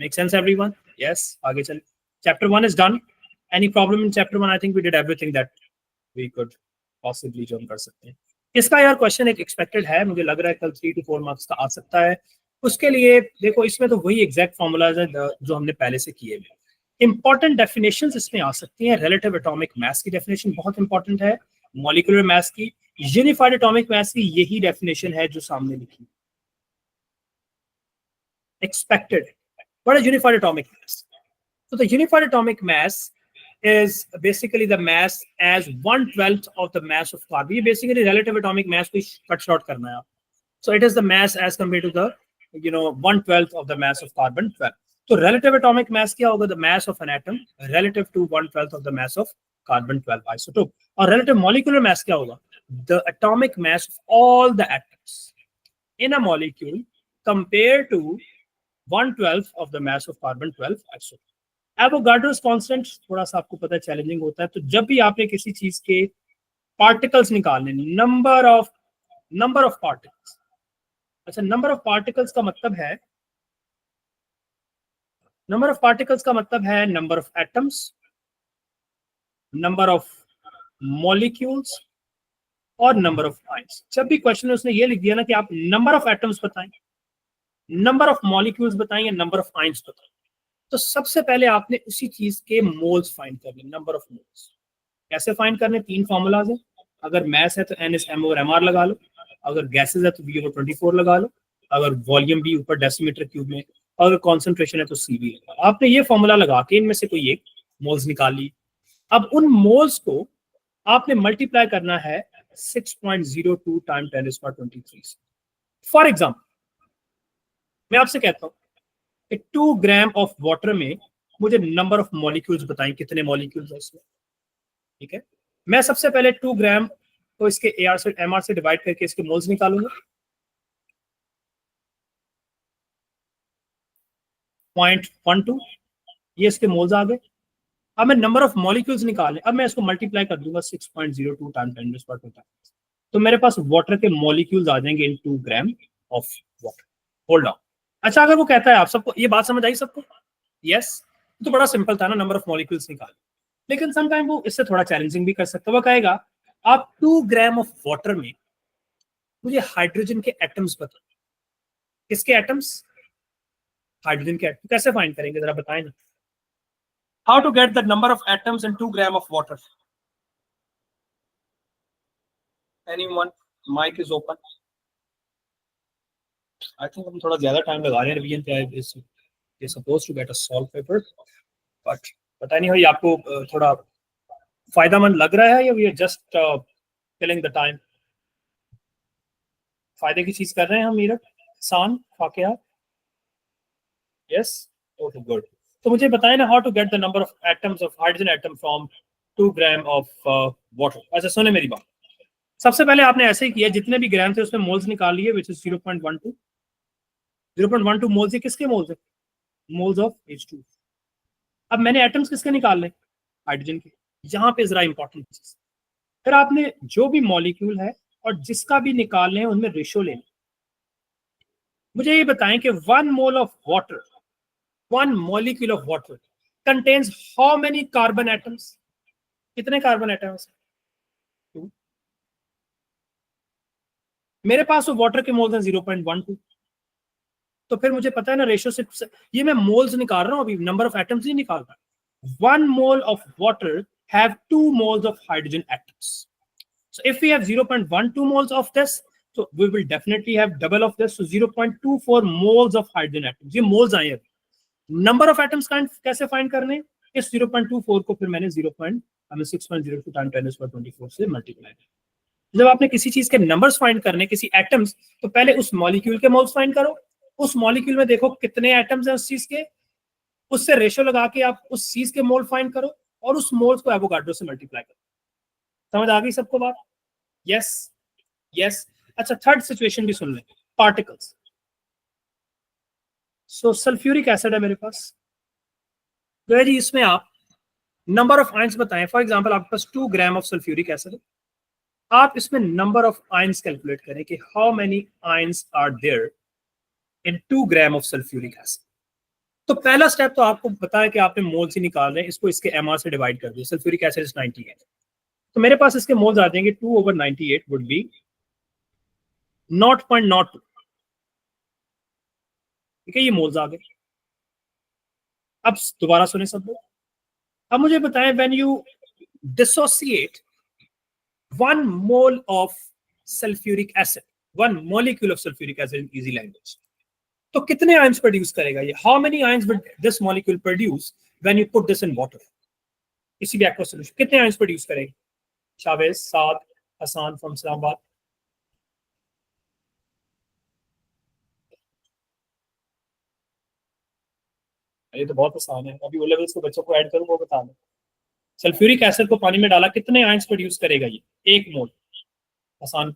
Make sense everyone? Yes, आगे चलिए. Chapter 1 is done. Any problem in chapter 1? I think we did everything that we could possibly जो हम कर सकते हैं. इसका यार क्वेश्चन एक एक्सपेक्टेड है, मुझे लग रहा है कल 3 to 4 मार्क्स का आ सकता है. उसके लिए देखो इसमें तो वही एग्जैक्ट फॉर्मूलाज है जो हमने पहले से किए हैं. इंपॉर्टेंट डेफिनेशंस इसमें आ सकती हैं. रिलेटिव एटॉमिक मास की डेफिनेशन बहुत इंपॉर्टेंट है, मॉलिक्यूलर मास की, यूनिफाइड एटॉमिक मास की यही डेफिनेशन है जो सामने लिखी. Expected what is unified atomic mass? So the unified atomic mass is basically the mass as 1/12 of the mass of carbon. ये basically relative atomic mass को cut short करना है. So it is the mass as compared to the 1/12 of the mass of carbon 12. So relative atomic mass क्या होगा? The mass of an atom relative to 1/12 of the mass of carbon 12 isotope. और relative molecular mass क्या होगा? The atomic mass of all the atoms in a molecule compared to 1/12 of the mass of carbon 12 isotope. Avogadro's constant थोड़ा सा आपको पता है challenging होता है. तो जब भी आपने किसी चीज के पार्टिकल्स निकालने, नंबर ऑफ पार्टिकल्स, अच्छा नंबर ऑफ पार्टिकल्स का मतलब है number of atoms, number of molecules और नंबर ऑफ आयंस. जब भी क्वेश्चन में उसने ये लिख दिया ना कि आप नंबर ऑफ एटम्स बताएं, नंबर ऑफ मॉलिक्यूल्स बताएं या नंबर ऑफ आयंस बताएं, तो सबसे पहले आपने उसी चीज के मोल्स फाइंड करने, नंबर ऑफ मोल्स. कैसे फाइंड करने? 3 फॉर्मूलाज है. अगर मैस है तो N is M over MR लगा लो, अगर गैसेस है तो V over 24 लगा लो, अगर वॉल्यूम भी ऊपर डेसीमीटर क्यूब में, अगर कॉन्सेंट्रेशन है तो CV लगा. आपने ये फॉर्मूला लगा के इनमें से कोई एक मोल्स निकाल ली. अब उन मोल्स को आपने मल्टीप्लाई करना है 6.02 टाइम 10⁻23. फॉर एग्जाम्पल मैं आपसे कहता हूँ 2 ग्राम ऑफ वाटर में मुझे नंबर ऑफ मॉलिक्यूल्स बताएं, कितने मॉलिक्यूल्स है इसमें. ठीक है, मैं सबसे पहले 2 ग्राम को इसके AR से MR से डिवाइड करके इसके मोल्स निकालूंगा. 0.12 ये इसके मोल्स आ गए. अब मैं नंबर ऑफ मॉलिक्यूल्स निकालने, अब मैं इसको मल्टीप्लाई कर दूंगा 6.02 टाइम 10⁻23. तो मेरे पास वाटर के मॉलिक्यूल्स आ जाएंगे इन 2 gram of water. Hold on. अच्छा, अगर वो कहता है, आप सबको ये बात समझ आई सबको? यस. तो बड़ा सिंपल था ना, नंबर ऑफ मॉलिक्यूल्स निकाल. लेकिन समटाइम वो इससे थोड़ा चैलेंजिंग भी कर सकता है. वो कहेगा आप 2 ग्राम ऑफ वाटर में मुझे हाइड्रोजन के एटम्स बताओ. किसके एटम्स? हाइड्रोजन के एटम. कैसे फाइंड करेंगे जरा बताएं ना. How to get the number of atoms in 2 gram of water? Anyone? Mic is open. I think हम थोड़ा ज्यादा टाइम लगा रहे हैं रिवीजन पे. Is supposed to get a solve paper, but पता नहीं हो ये आपको थोड़ा फायदेमंद लग रहा है या we are just killing the time. फायदे की चीज कर रहे हैं हम मीरट, सान, फाकिया. Yes, okay good. तो मुझे बताएं ना, how to get the number of atoms of hydrogen atom from 2 gram of water. अच्छा सुने मेरी बात. सबसे पहले आपने ऐसे ही किया, जितने भी ग्राम थे उसमें मोल्स निकाल लिए, विच इज 0.12. 0.12 मोल्स. ये किसके मोल्स है? Moles of H2. अब मैंने एटम्स किसके निकालने? हाइड्रोजन के. यहाँ पे जरा इंपॉर्टेंट चीज, फिर आपने जो भी मॉलिक्यूल है और जिसका भी निकालने हैं उनमें रेशो लेना. मुझे ये बताएं कि 1 mole of water, 1 molecule of water contains how many carbon atoms? कितने कार्बन एटम्स? 2. मेरे पास वो वाटर के मोल्स हैं 0.12, तो फिर मुझे पता है ना रेशियो से, ये मैं मोल्स निकाल रहा हूं अभी, नंबर ऑफ एटम्स नहीं निकाल रहा. 1 mole of water have 2 moles of hydrogen atoms. So if we have 0.12 moles of this, so we will definitely have double of this, so 0.24 moles of hydrogen atoms. ये moles आए हैं. Number of atoms कैसे find करने? इस 0.24 को फिर मैंने 6.02 time 10⁻24 से मल्टीप्लाई किया. जब आपने किसी चीज के नंबर्स फाइंड करने, किसी एटम्स, तो पहले उस मॉलिक्यूल के मोल्स फाइंड करो. उस मॉलिक्यूल में देखो कितने एटम्स हैं उस चीज के, उससे रेशियो लगा के आप उस चीज के मोल फाइंड करो और उस मोल्स को एवोगाड्रो से मल्टीप्लाई करो. समझ आ गई सबको बात? Yes yes. अच्छा, थर्ड सिचुएशन भी सुन लें, पार्टिकल्स. सो सल्फ्यूरिक एसिड है मेरे पास, तो जी इसमें आप नंबर ऑफ आयंस बताएं. फॉर एग्जांपल आपके पास 2 ग्राम ऑफ सल्फ्यूरिक एसिड है. आप इसमें नंबर ऑफ आयंस कैलकुलेट करें कि how many ions are there in 2 gram of sulphuric acid. तो पहला स्टेप तो आपको पता है कि आपने मोल्स ही निकाल रहे हैं, इसको इसके एमआर से डिवाइड कर दिया. सल्फ्यूरिक एसिड इज 98, तो मेरे पास इसके मोल्स आ जाएंगे 2/98 वुड बी 0.02. ठीक है, ये मोल्स आ गए. अब दोबारा सुने सब लोग. अब मुझे बताएं, when you dissociate 1 mole of sulfuric acid, 1 molecule of sulfuric acid in easy language, तो कितने आयंस प्रोड्यूस करेगा ये? How many ions will this molecule produce when you put this in water? इसी भी एक्वा सॉल्यूशन कितने ions produce करेगा? Shavez, Saad, Hasan from Islamabad. ये तो बहुत आसान है, अभी ओ लेवल्स के बच्चों को ऐड करूं वो बता दें. सल्फ्यूरिक एसिड को पानी में डाला, कितने आयंस प्रोड्यूस करेगा ये? 1 मोल. आसान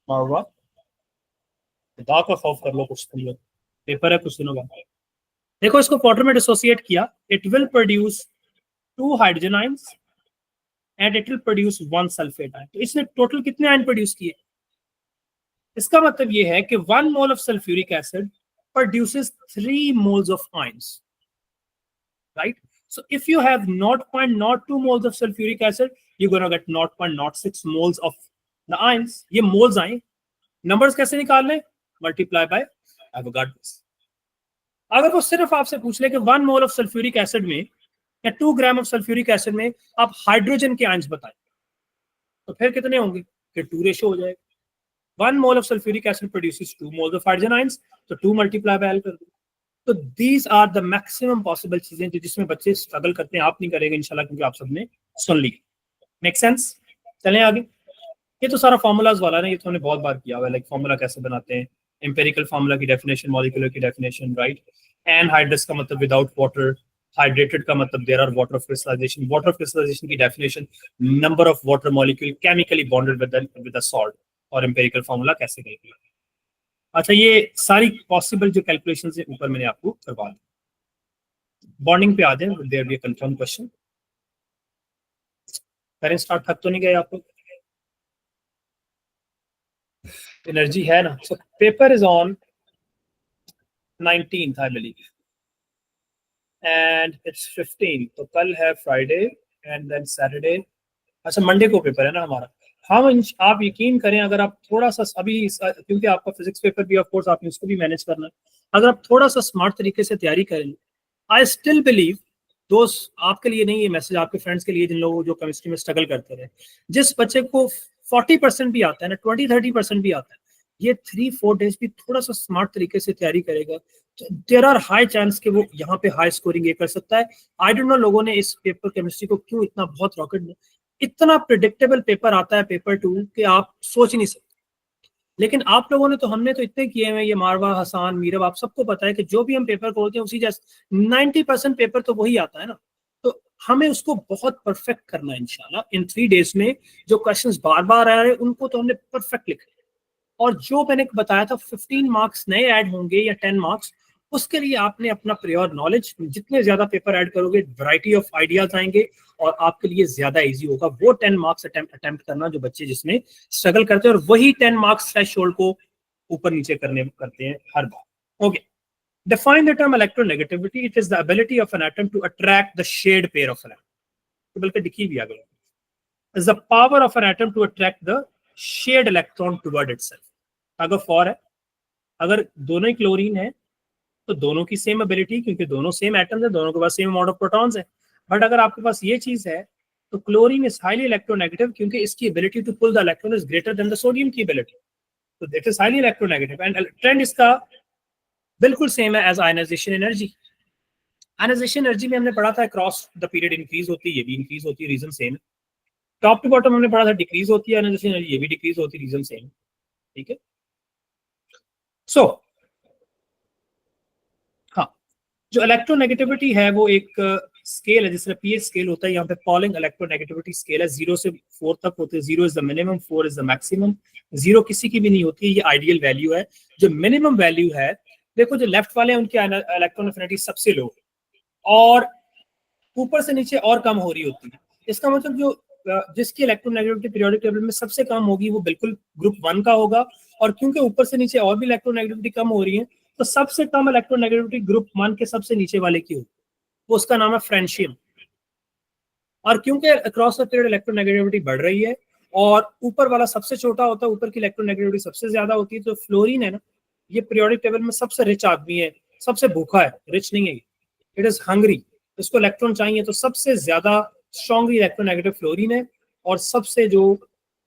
मारवा, खुदा का खौफ कर लो, कुछ नहीं, पेपर है कुछ दिनों बाद. देखो, इसको वाटर में डिसोसिएट किया, it will produce 2 hydrogen ions and it will produce 1 sulphate ion. तो इसने टोटल कितने आयन प्रोड्यूस किए? इसका मतलब ये है कि 1 mole of sulphuric acid produces 3 moles of ions, right? So if you have 0.02 moles of sulfuric acid, you're going to get 0.06 moles of the ions. ये moles आए. numbers कैसे निकालने? multiply by Avogadro's. अगर वो सिर्फ आपसे पूछ ले कि 1 mole of sulfuric acid में या 2 ग्राम of sulfuric acid में आप हाइड्रोजन के आयंस बताएं, तो फिर कितने होंगे? फिर 2 रेशियो हो जाएगा. 1 mole of sulfuric acid produces 2 moles of hydrogen ions, तो 2 multiply by L कर दो. तो these are the maximum possible चीजें जिसमें बच्चे स्ट्रगल करते हैं. आप नहीं करेंगे इंशाल्लाह, क्योंकि आप सबने सुन ली. Make sense? चलें आगे. ये तो सारा फॉर्मूलाज वाला है, ये तो हमने बहुत बार किया हुआ है. लाइक फॉर्मूला कैसे बनाते हैं, एम्पेरिकल फार्मूला की डेफिनेशन, मॉलिक्यूलर की डेफिनेशन, राइट. एनहाइड्रस का मतलब विदाउट वाटर, हाइड्रेटेड का मतलब there are water of crystallisation. Water of crystallisation की definition, number of water molecule chemically bonded with the salt, और एम्पेरिकल फार्मूला कैसे कैलकुलेट. अच्छा, ये सारी पॉसिबल जो कैलकुलेशन है ऊपर मैंने आपको करवा दी. बॉन्डिंग पे आ जाए, there be a confirm question. करें स्टार्ट. थक तो नहीं गए आप लोग? एनर्जी है ना? So paper is on 19th I believe and it's 15, तो कल है फ्राइडे एंड देन सैटरडे. अच्छा, मंडे को पेपर है ना हमारा. हम आप यकीन करें, अगर आप थोड़ा सा अभी, क्योंकि आपका फिजिक्स पेपर भी ऑफ कोर्स आपने उसको भी मैनेज करना है, अगर आप थोड़ा सा स्मार्ट तरीके से तैयारी करें, आई स्टिल बिलीव दोस्त, आपके लिए नहीं ये मैसेज, आपके फ्रेंड्स के लिए जिन लोगों जो केमिस्ट्री में स्ट्रगल करते रहे, जिस बच्चे को 40% भी आता है ना, 20-30% भी आता है, ये 3-4 डेज भी थोड़ा सा स्मार्ट तरीके से तैयारी करेगा, तो देयर आर हाई चांस कि वो यहाँ पे हाई स्कोरिंग ये कर सकता है. आई डोंट नो लोगों ने इस पेपर केमिस्ट्री को क्यों इतना बहुत रॉकेट में, इतना प्रिडिक्टेबल पेपर आता है पेपर 2 कि आप सोच नहीं सकते. लेकिन आप लोगों ने तो, हमने तो इतने किए हैं, ये मारवा, हसान, मीरब, आप सबको पता है कि जो भी हम पेपर खोलते हैं उसी जैसे 90% पेपर तो वही आता है ना. तो हमें उसको बहुत परफेक्ट करना है इंशाल्लाह. इन 3 डेज में जो क्वेश्चंस बार बार आ रहे हैं उनको तो हमने परफेक्ट लिखे, और जो मैंने बताया था 15 मार्क्स नए ऐड होंगे या 10 मार्क्स, उसके लिए आपने अपना प्रियोर नॉलेज, जितने ज्यादा पेपर ऐड करोगे वैरायटी ऑफ आइडियाज आएंगे और आपके लिए ज्यादा इजी होगा वो 10 मार्क्स अटेम्प्ट करना जो बच्चे जिसमें स्ट्रगल करते हैं, और वही 10 मार्क्स थ्रेशोल्ड को ऊपर नीचे करते हैं हर बार. Okay, Define the term electronegativity. It is the ability of an atom to attract the shared pair of electrons. बल्कि दिखी भी आगे. Is the power of an atom to attract the shared electron toward itself. अगर for है, अगर दोनों ही chlorine है तो दोनों की सेम एबिलिटी, क्योंकि दोनों सेम एटम्स है, दोनों के पास सेम अमाउंट ऑफ प्रोटॉन्स है. बट अगर आपके पास ये चीज है तो क्लोरीन इज हाईली इलेक्ट्रोनेगेटिव, क्योंकि इसकी ability to pull the electron is greater than the sodium की एबिलिटी. तो that is highly electronegative. And trend इसका बिल्कुल सेम है as ionization energy. Ionization energy में हमने पढ़ा था क्रॉस द पीरियड इंक्रीज होती है, ये भी इंक्रीज होती है, रीजन सेम है. टॉप टू बॉटम हमने पढ़ा था डिक्रीज होती है आयनाइजेशन एनर्जी, ये भी डिक्रीज होती है, रीजन सेम. ठीक है. सो हाँ, जो इलेक्ट्रोनेगेटिविटी है वो एक स्केल है, जिसमें पीएच स्केल होता है. यहाँ पे पॉलिंग इलेक्ट्रोनेगेटिविटी स्केल है. 0 से 4 तक होते हैं. 0 is the minimum, 4 is the maximum. 0 किसी की भी नहीं होती है, ये आइडियल वैल्यू है. जो मिनिमम वैल्यू है, देखो जो लेफ्ट वाले हैं उनकी इलेक्ट्रॉन एफिनिटी सबसे लो और ऊपर से नीचे और कम हो रही होती है. इसका मतलब जो जिसकी इलेक्ट्रोनेगेटिविटी पीरियोडिक टेबल में सबसे कम होगी वो बिल्कुल ग्रुप 1 का होगा. और क्योंकि ऊपर से नीचे और भी इलेक्ट्रोनेगेटिविटी कम हो रही है, तो सबसे कम इलेक्ट्रोनेगेटिविटी ग्रुप 1 के सबसे नीचे वाले की होगी, वो उसका नाम है फ्रेंशियम. और क्योंकि अक्रॉस द पीरियड इलेक्ट्रोनेगेटिविटी बढ़ रही है और ऊपर वाला सबसे छोटा होता है, ऊपर की इलेक्ट्रोनेगेटिविटी सबसे ज्यादा होती है. तो फ्लोरीन है ना, ये पीरियोडिक टेबल में सबसे रिच आदमी है, सबसे भूखा है, रिच नहीं है, इट इज हंग्री. इसको इलेक्ट्रॉन चाहिए, तो सबसे ज्यादा स्ट्रॉन्गली इलेक्ट्रोनेगेटिव फ्लोरीन है. और सबसे जो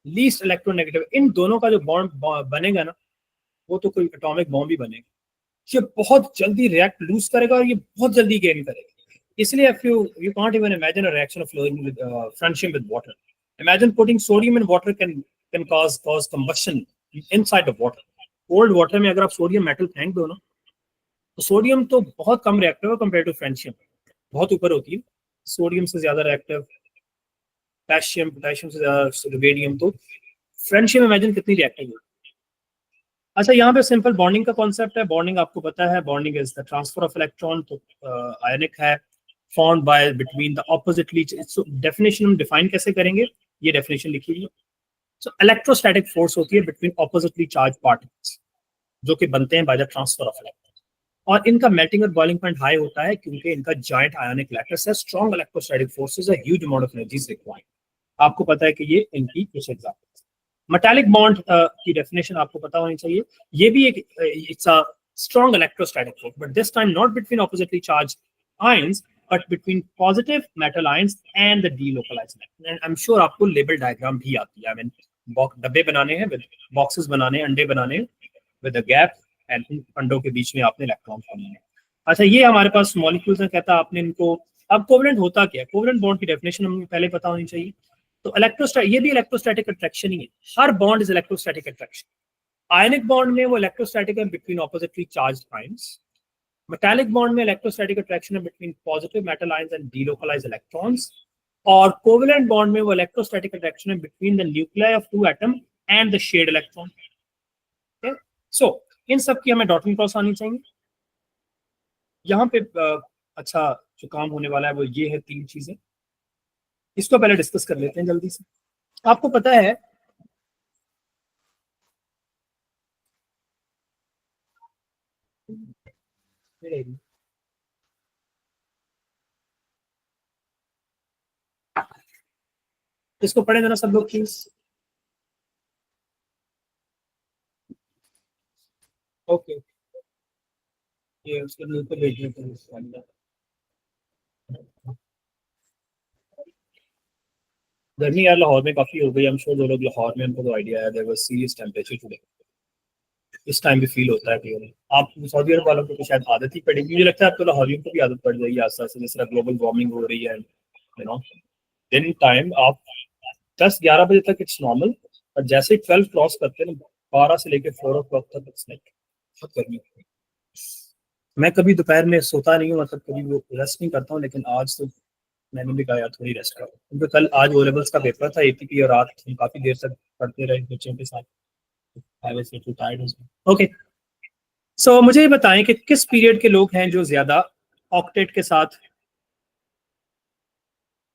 लीस्ट इलेक्ट्रोनेगेटिव, इन दोनों का जो बॉन्ड बनेगा ना, वो तो कोई एटॉमिक बॉम्ब ही बनेगा. ये बहुत जल्दी रिएक्ट लूज करेगा और ये बहुत जल्दी गेन करेगा. इसलिए if you can't even imagine a reaction of fluorine with francium with water. Imagine putting sodium in water can cause combustion inside of water. Cold water में अगर आप सोडियम मेटल फेंक दो ना, तो सोडियम तो बहुत कम रिएक्टिव है कंपेयर टू फ्रेंशियम, बहुत ऊपर होती है. सोडियम से ज्यादा रिएक्टिव पोटेशियम, पोटेशियम से ज्यादा रुबिडियम. तो फ्रेंशियम इमेजिन कितनी रिएक्टिव है. अच्छा, यहाँ पे सिंपल बॉन्डिंग का कॉन्सेप्ट है. बॉन्डिंग आपको पता है, bonding is the transfer of electron. तो आयनिक है, formed by between the oppositely. Definition हम डिफाइन कैसे करेंगे, ये डेफिनेशन लिखिए. सो इलेक्ट्रोस्टैटिक फोर्स होती है बिटवीन ऑपोजिटली चार्ज पार्टिकल्स, जो कि बनते हैं by the transfer of electron. और इनका मेल्टिंग और बॉइलिंग पॉइंट हाई होता है, क्योंकि इनका जॉइंट आयनिक लैटिस है. Strong electrostatic forces, a huge amount of energy is required. आपको पता है कि ये इनकी कुछ एग्जांपल. मेटालिक बॉन्ड की डेफिनेशन आपको पता होनी चाहिए. ये भी एक it's a strong electrostatic force, but this time not between oppositely charge ions, but between positive metal ions and the delocalised metal. And I am sure आपको लेबल डायग्राम भी आती है. आई मीन डब्बे बनाने हैं, बॉक्सेस बनाने हैं, अंडे बनाने हैं विद अ गैप, एंड अंडों के बीच में आपने इलेक्ट्रॉन बनाने हैं. अच्छा, ये हमारे पास मॉलिक्यूल्स हैं. कहता है आपने इनको, अब कोवलेंट होता क्या है, कोवलेंट बॉन्ड की डेफिनेशन हमें पहले पता होनी चाहिए. तो इलेक्ट्रोस्टैटिक, ये भी इलेक्ट्रोस्टैटिक अट्रैक्शन ही है. हर bond is electrostatic attraction. Ionic bond में वो इलेक्ट्रोस्टैटिक है between oppositely charged ions. Metallic bond में इलेक्ट्रोस्टैटिक अट्रैक्शन है between positive metal ions and delocalised electrons. और कोवलेंट बॉन्ड में वो इलेक्ट्रोस्टैटिक अट्रैक्शन है between the nuclei of two atom and the shared electron. So इन सब की हमें डॉटिंग क्रॉस आनी चाहिए. यहाँ पे अच्छा जो काम होने वाला है वो ये है, 3 चीजें. इसको पहले डिस्कस कर लेते हैं जल्दी से. आपको पता है इसको पढ़े जरा सब लोग प्लीज. ओके, ये उसके मुंह पे भेज देते हैं. गर्मी यार लाहौर में काफी हो गई. हम श्योर जो लोग लाहौर में, उनको तो आइडिया है. There was serious temperature today. इस टाइम भी फील होता है कि आप सऊदी अरब वालों को तो शायद आदत ही पड़ेगी. मुझे लगता है अब तो लाहौरियों को भी आदत पड़ जाएगी आस्ते आस्ते, जिस तरह ग्लोबल वार्मिंग हो रही है. यू नो, दिन टाइम आप 10-11 बजे तक इट्स नॉर्मल, और जैसे ही 12 क्रॉस करते हैं ना, 12 से लेकर 4 o'clock तक इट्स लाइक बहुत गर्मी होती है. मैं कभी दोपहर में सोता नहीं हूँ, मतलब कभी वो रेस्ट नहीं करता हूँ, लेकिन आज तो मैंने भी कहा यार थोड़ी रेस्ट करो, क्योंकि कल आज ओ लेवल्स का पेपर था एपीपी, और रात हम काफी देर तक पढ़ते रहे बच्चों के साथ. ओके, सो मुझे ये बताएं कि किस पीरियड के लोग हैं जो ज्यादा ऑक्टेट के साथ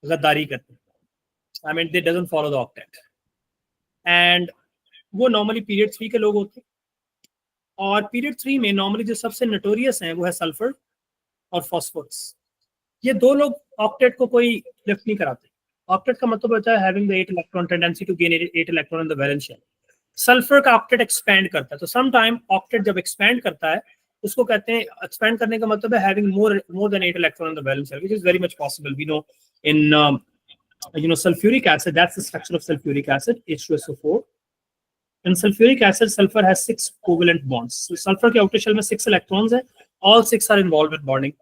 गद्दारी करते हैं. I mean they doesn't follow the octet, and वो नॉर्मली पीरियड 3 के लोग होते हैं. और पीरियड 3 में नॉर्मली जो सबसे नोटोरियस हैं वो है सल्फर और फॉस्फोरस। ये दो लोग ऑक्टेट को कोई लिफ्ट नहीं कराते। ऑक्टेट का मतलब होता है having the 8 electron, tendency to gain 8 electron in the valence shell. Sulphur का ऑक्टेट एक्सपैंड करता है, तो सम टाइम ऑक्टेट जब एक्सपैंड करता है उसको कहते हैं, एक्सपैंड करने का मतलब है having more than 8 electron in the valence shell, which is very much possible. We know in sulfuric acid, that's the structure of sulfuric acid, H2SO4. In sulfuric acid, sulfur has 6 covalent bonds. So sulfur के outer shell में 6 electrons है, all 6 are involved in bonding.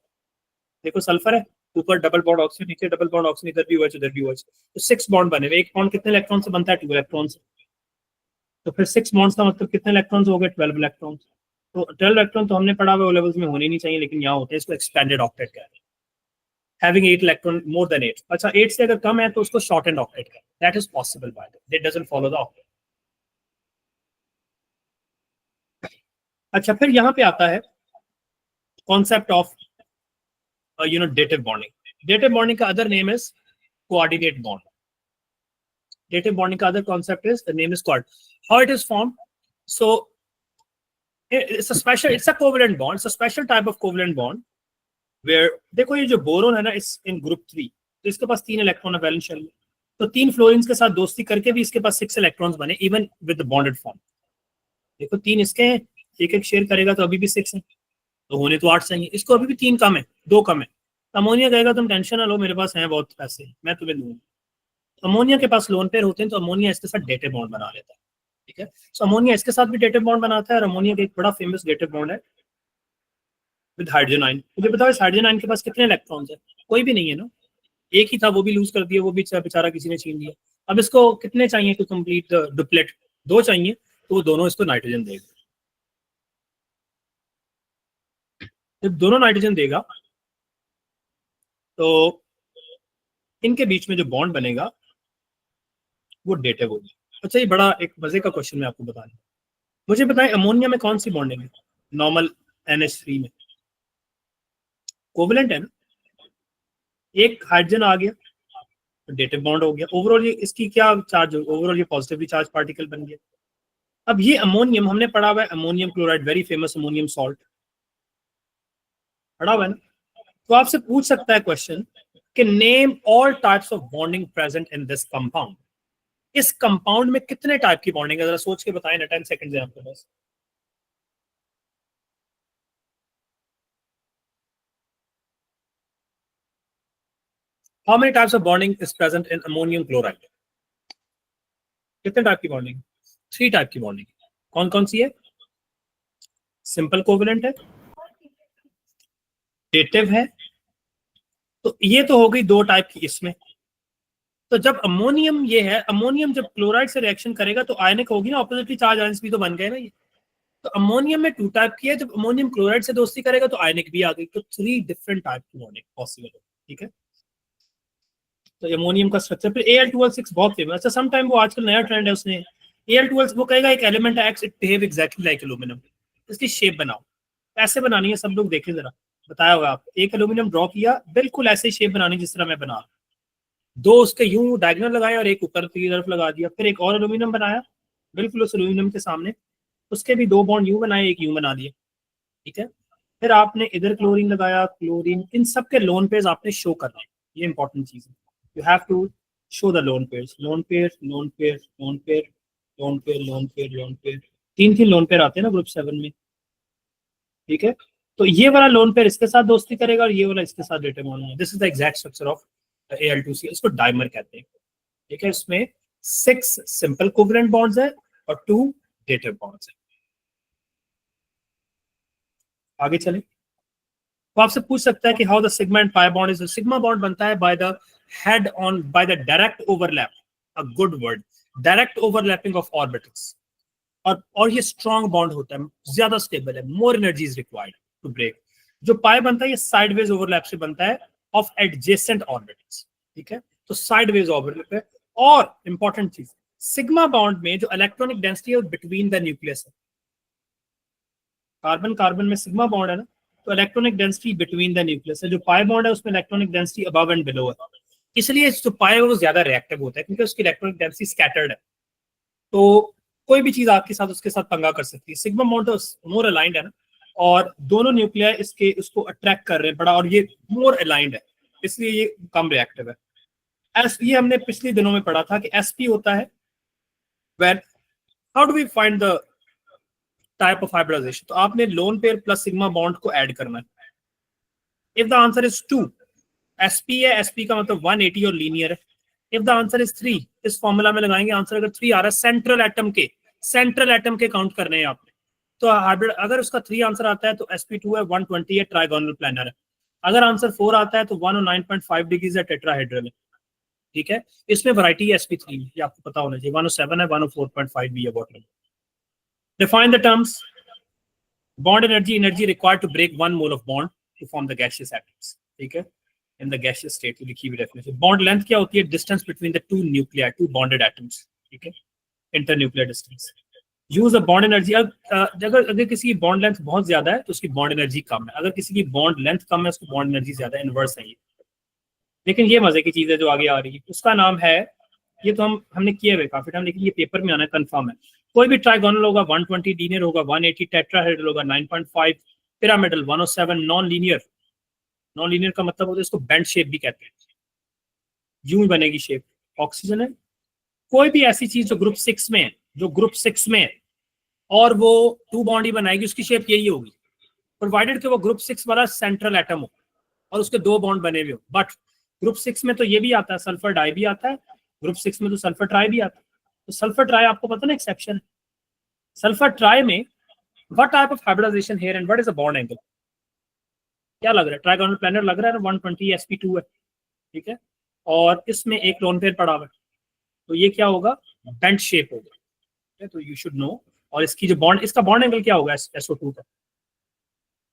देखो sulphur है, ऊपर double bond oxygen, नीचे double bond oxygen, इधर भी OH इधर भी OH, तो 6 बॉन्ड बने हुए। एक बॉन्ड कितने इलेक्ट्रॉन से बनता है? 2 इलेक्ट्रॉन से। तो फिर 6 बॉन्ड्स का मतलब कितने इलेक्ट्रॉन्स हो गए? 12 इलेक्ट्रॉन। तो 12 इलेक्ट्रॉन तो हमने पढ़ा हुआ है, लेवल्स में होने नहीं चाहिए, लेकिन यहाँ होते हैं। इसको एक्सपेंडेड ऑक्टेट कहते हैं, having 8 electron more than 8। अच्छा 8 से अगर कम है तो उसको shortened octet कहते हैं। That is possible by the, that doesn't follow the octet। अच्छा फिर यहाँ पे आता है concept of dative bonding। Dative bonding का other name is coordinate bond। Dative bonding का other concept is, the name is quad। How it is formed? So it's a covalent bond, it's a special type of covalent bond where देखो ये जो boron है ना, इस इन group 3, तो इसके पास 3 electron है वैलेंस शेल में, तो 3 फ्लोरीन्स के साथ दोस्ती करके भी इसके पास 6 इलेक्ट्रॉन्स बने, even with the bonded form. देखो 3 इसके हैं, एक शेयर करेगा तो अभी भी 6 है, तो होने तो 8 चाहिए, इसको अभी भी 3 कम है, 2 कम है। अमोनिया कहेगा तुम टेंशन ना लो, मेरे पास है बहुत पैसे, मैं तुम्हें दूंगा। अमोनिया के पास लोन पेयर होते हैं, तो अमोनिया इसके साथ डेटिव बॉन्ड बना लेता है, ठीक है। सो अमोनिया इसके साथ भी डेटिव बॉन्ड बनाता है, और अमोनिया का एक बड़ा फेमस डेटिव बॉन्ड है विद हाइड्रोजन आयन। मुझे बताओ इस हाइड्रोजन आयन के पास कितने इलेक्ट्रॉन्स है? कोई भी नहीं है ना, एक ही था, वो भी लूज कर दिया, वो भी बेचारा किसी ने छीन लिया। अब इसको कितने चाहिए टू कंप्लीट द डुप्लेट? 2 चाहिए, तो वो दोनों इसको नाइट्रोजन देगा। जब दोनों नाइट्रोजन देगा तो इनके बीच में जो बॉन्ड बनेगा वो डेटिव होगी। अच्छा ये बड़ा एक मजे का क्वेश्चन मैं आपको बता दूं, मुझे बताएं अमोनिया में कौन सी बॉन्डिंग है? नॉर्मल NH3 में कोवलेंट है ना, एक हाइड्रोजन आ गया तो डेटिव बॉन्ड हो गया, ओवरऑल ये इसकी क्या चार्ज हो, ओवरऑल ये पॉजिटिवली चार्ज पार्टिकल बन गया। अब ये अमोनियम हमने पढ़ा हुआ है, ammonium chloride, very famous ammonium salt पढ़ा हुआ है ना। तो आपसे पूछ सकता है क्वेश्चन कि name all types of bonding present in this compound. इस कंपाउंड में कितने टाइप की बॉन्डिंग है, जरा सोच के बताएं ना, 10 सेकंड्स है आपके पास। How many types of bonding is present in ammonium chloride? कितने टाइप की बॉन्डिंग? 3 टाइप की बॉन्डिंग। कौन कौन सी है? सिंपल कोवेलेंट है, डेटिव है, तो ये तो हो गई 2 टाइप की इसमें। तो जब अमोनियम ये है, अमोनियम जब क्लोराइड से रिएक्शन करेगा तो आयनिक होगी ना, ऑपोजिटली चार्ज आयंस भी तो बन गए ना ये। तो अमोनियम में 2 टाइप की है, जब अमोनियम क्लोराइड से दोस्ती करेगा तो आयनिक भी आ गई, तो 3 डिफरेंट टाइप की बॉन्डिंग पॉसिबल है, ठीक है। तो अमोनियम का स्ट्रक्चर। फिर Al2O6 बहुत फेमस। अच्छा सम टाइम वो आजकल नया ट्रेंड है, उसने Al2O6 वो कहेगा एक एलिमेंट है X, it behave exactly like aluminium, इसकी शेप बनाओ। ऐसे बनानी है, सब लोग देखें जरा, बताया होगा आप, एक एल्यूमिनियम ड्रॉ किया, बिल्कुल ऐसे ही शेप बनानी जिस तरह मैं बना, 2 उसके यूं डायगोनल लगाए और एक ऊपर की तरफ लगा दिया। फिर एक और एल्यूमिनियम बनाया बिल्कुल उस एल्यूमिनियम के सामने, उसके भी 2 बॉन्ड यूं बनाए, एक यूं बना दिया, ठीक है। फिर आपने इधर क्लोरीन लगाया, क्लोरीन, इन सब के लोन पेयर्स आपने शो करना है, ये इंपॉर्टेंट चीज है। You have to show the lone pairs, lone pair, lone pair, lone pair, lone pair, lone pair, lone pair, 3 lone pair आते हैं ना ग्रुप 7 में, ठीक है। तो ये वाला लोन पेयर इसके साथ दोस्ती करेगा और ये वाला इसके साथ डेटिव बॉन्ड है। This is the exact structure of Al2C, इसको डाइमर कहते हैं, ठीक है। इसमें 6 सिंपल कोवेलेंट बॉन्ड्स है और 2 डेटिव बॉन्ड्स है। आगे चले तो आपसे पूछ सकता है कि how the sigma and pi bond is. Sigma bond बनता है by the head on, by the direct overlap, a good word, direct overlapping of orbitals. और ये स्ट्रॉन्ग बॉन्ड होता है, ज्यादा स्टेबल है, more energy is required to break. जो pi बनता है ये साइडवेज ओवरलैप से बनता है ऑफ एडजेसेंट ऑर्बिटल्स, ठीक है। तो साइडवेज ओवरलैप है। और इंपॉर्टेंट चीज, सिग्मा बॉन्ड में जो इलेक्ट्रॉनिक डेंसिटी है बिटवीन द न्यूक्लियस है, कार्बन कार्बन में सिग्मा बॉन्ड है ना, तो electronic density between the nucleus है। जो पाई बॉन्ड है उसमें electronic density above and below है, इसलिए जो पाई है वो ज्यादा रिएक्टिव होता है क्योंकि उसकी इलेक्ट्रॉनिक डेंसिटी स्कैटर्ड है। तो कोई भी चीज आपके साथ उसके साथ पंगा कर सकती है। सिग्मा बॉन्ड तो मोर अलाइंड है ना, और दोनों न्यूक्लियाई इसके उसको अट्रैक्ट कर रहे हैं बड़ा, और ये मोर अलाइंड है, इसलिए ये कम रिएक्टिव है। ये हमने पिछले दिनों में पढ़ा था कि sp होता है when, how do we find the type of hybridization? तो आपने lone pair plus sigma bond को ऐड करना है। If the answer is 2, sp है, sp का मतलब 180 और लीनियर है। इफ द आंसर इज 3, इस फॉर्मूला में लगाएंगे, आंसर अगर 3 आ रहा है, सेंट्रल एटम के काउंट करने हैं आपने, तो हाइब्रिड अगर उसका 3 आंसर आता है तो sp2 है, 120 है, ट्राइगोनल प्लानर है। अगर आंसर 4 आता है तो 109.5 डिग्रीज है, टेट्राहेड्रल है। ठीक है, इसमें वैरायटी है sp3 में, ये आपको पता होना चाहिए। 107 है, 104.5 भी है water. Define the terms. Bond energy required to break 1 mole of bond to form the gaseous atoms. ठीक है, इन द गैसियस स्टेट तो लिखी हुई डेफिनेशन। बॉन्ड लेंथ क्या होती है? Distance between the two nuclei, two bonded atoms. ठीक है, internuclear distance. Use a bond energy. अगर किसी की बॉन्ड लेंथ बहुत ज्यादा है तो उसकी बॉन्ड एनर्जी कम है, अगर किसी की बॉन्ड लेंथ कम है उसकी बॉन्ड एनर्जी ज्यादा है, इनवर्स है ये। लेकिन ये मजे की चीज है जो आगे आ रही है, उसका नाम है, ये तो हमने किए हुए काफी टाइम, लेकिन ये पेपर में आना कंफर्म है। कोई भी ट्राइगोनल होगा 120, लीनियर होगा 180, टेट्राहेड्रल होगा 9.5, पिरामिडल 107, नॉन लीनियर का मतलब होता है इसको बेंड शेप भी कहते हैं, यूं ही बनेगी शेप। ऑक्सीजन है, कोई भी ऐसी चीज जो ग्रुप 6 में है, और वो 2 बॉन्ड ही बनाएगी, उसकी शेप यही होगी, प्रोवाइडेड कि वो ग्रुप 6 वाला सेंट्रल एटम हो और उसके 2 बॉन्ड बने हुए हो। बट ग्रुप 6 में तो ये भी आता है, सल्फर डाई भी आता है, ग्रुप 6 में तो सल्फर ट्राई भी आता है। तो सल्फर ट्राई आपको पता ना एक्सेप्शन है। सल्फर ट्राई में what type of hybridization here and what is a bond angle? क्या लग रहा है? ट्राइगोनल प्लानर लग रहा है, 120 sp2 है। ठीक है, और इसमें एक लोन पेयर पड़ा हुआ है, तो ये क्या होगा? बेंट शेप होगा। तो यू शुड नो। और इसकी जो बॉन्ड, इसका बॉन्ड एंगल क्या होगा SO2 का?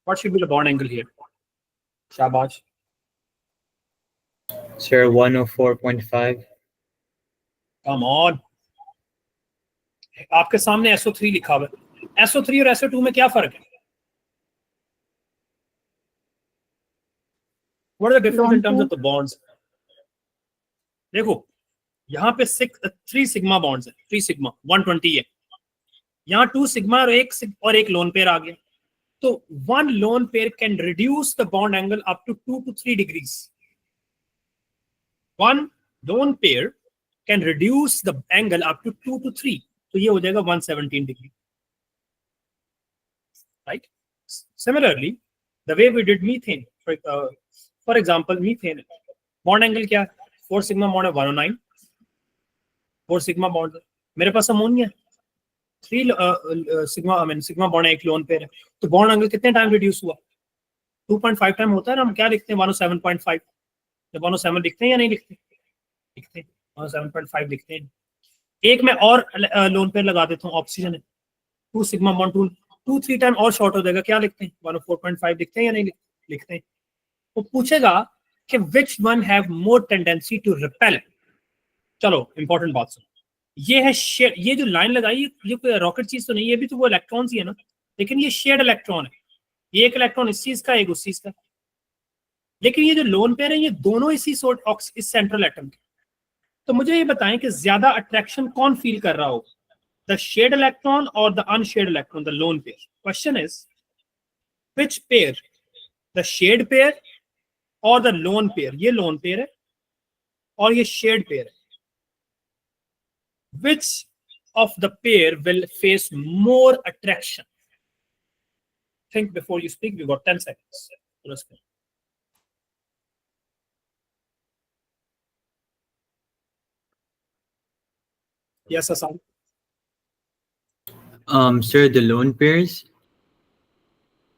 What should be the bond angle here? शाबाश Sir, 104.5. Come on. आपके सामने SO3 लिखा हुआ है, SO3 और SO2 में क्या फर्क है? What are the difference in terms of the bonds? देखो यहाँ पे 3 सिग्मा बॉन्ड्स है, 3 सिग्मा 120 है, यहाँ 2 सिग्मा और एक लोन पेयर आ गया। तो 1 lone pair can reduce the bond angle up to 2 to 3 degrees. 1 lone pair can reduce the angle up to 2 to 3, तो ये हो जाएगा 117 degree. Right, similarly the way we did methane, for example methane, bond angle क्या है? 4 sigma bond है, 109, 4 sigma bond. मेरे पास ammonia 3 sigma bond है, एक लोन पेयर है, तो बॉन्ड एंगल कितने टाइम रिड्यूस हुआ? 2.5 टाइम होता है ना। हम क्या लिखते हैं? 107.5। जब 107 लिखते हैं या नहीं लिखते? लिखते हैं, 107.5 लिखते हैं। एक में और लोन पेयर लगा देता हूँ, ऑक्सीजन है, 2 सिग्मा बॉन्ड 2-3 टाइम और शॉर्ट हो जाएगा, क्या लिखते हैं? 104.5 लिखते हैं या नहीं लिखते हैं? वो पूछेगा कि which one have more tendency to repel. चलो इंपॉर्टेंट बात सुनो, ये है शेड, ये जो लाइन लगाई ये कोई रॉकेट चीज तो नहीं है, ये भी तो वो इलेक्ट्रॉन ही है ना, लेकिन ये शेड इलेक्ट्रॉन है, ये एक इलेक्ट्रॉन इस चीज का, एक उस चीज का। लेकिन ये जो लोन पेयर है ये दोनों इस सेंट्रल एटम के। तो मुझे ये बताएं कि ज्यादा अट्रैक्शन कौन फील कर रहा होगा, द शेड इलेक्ट्रॉन और the unshared electron, the lone pair? Question is which pair, the shared pair और द लोन पेयर? ये लोन पेयर है और ये शेड पेयर है। Which of the pair will face more attraction? Think before you speak. We've got 10 seconds. Yes, Hassan. Sir, the lone pairs.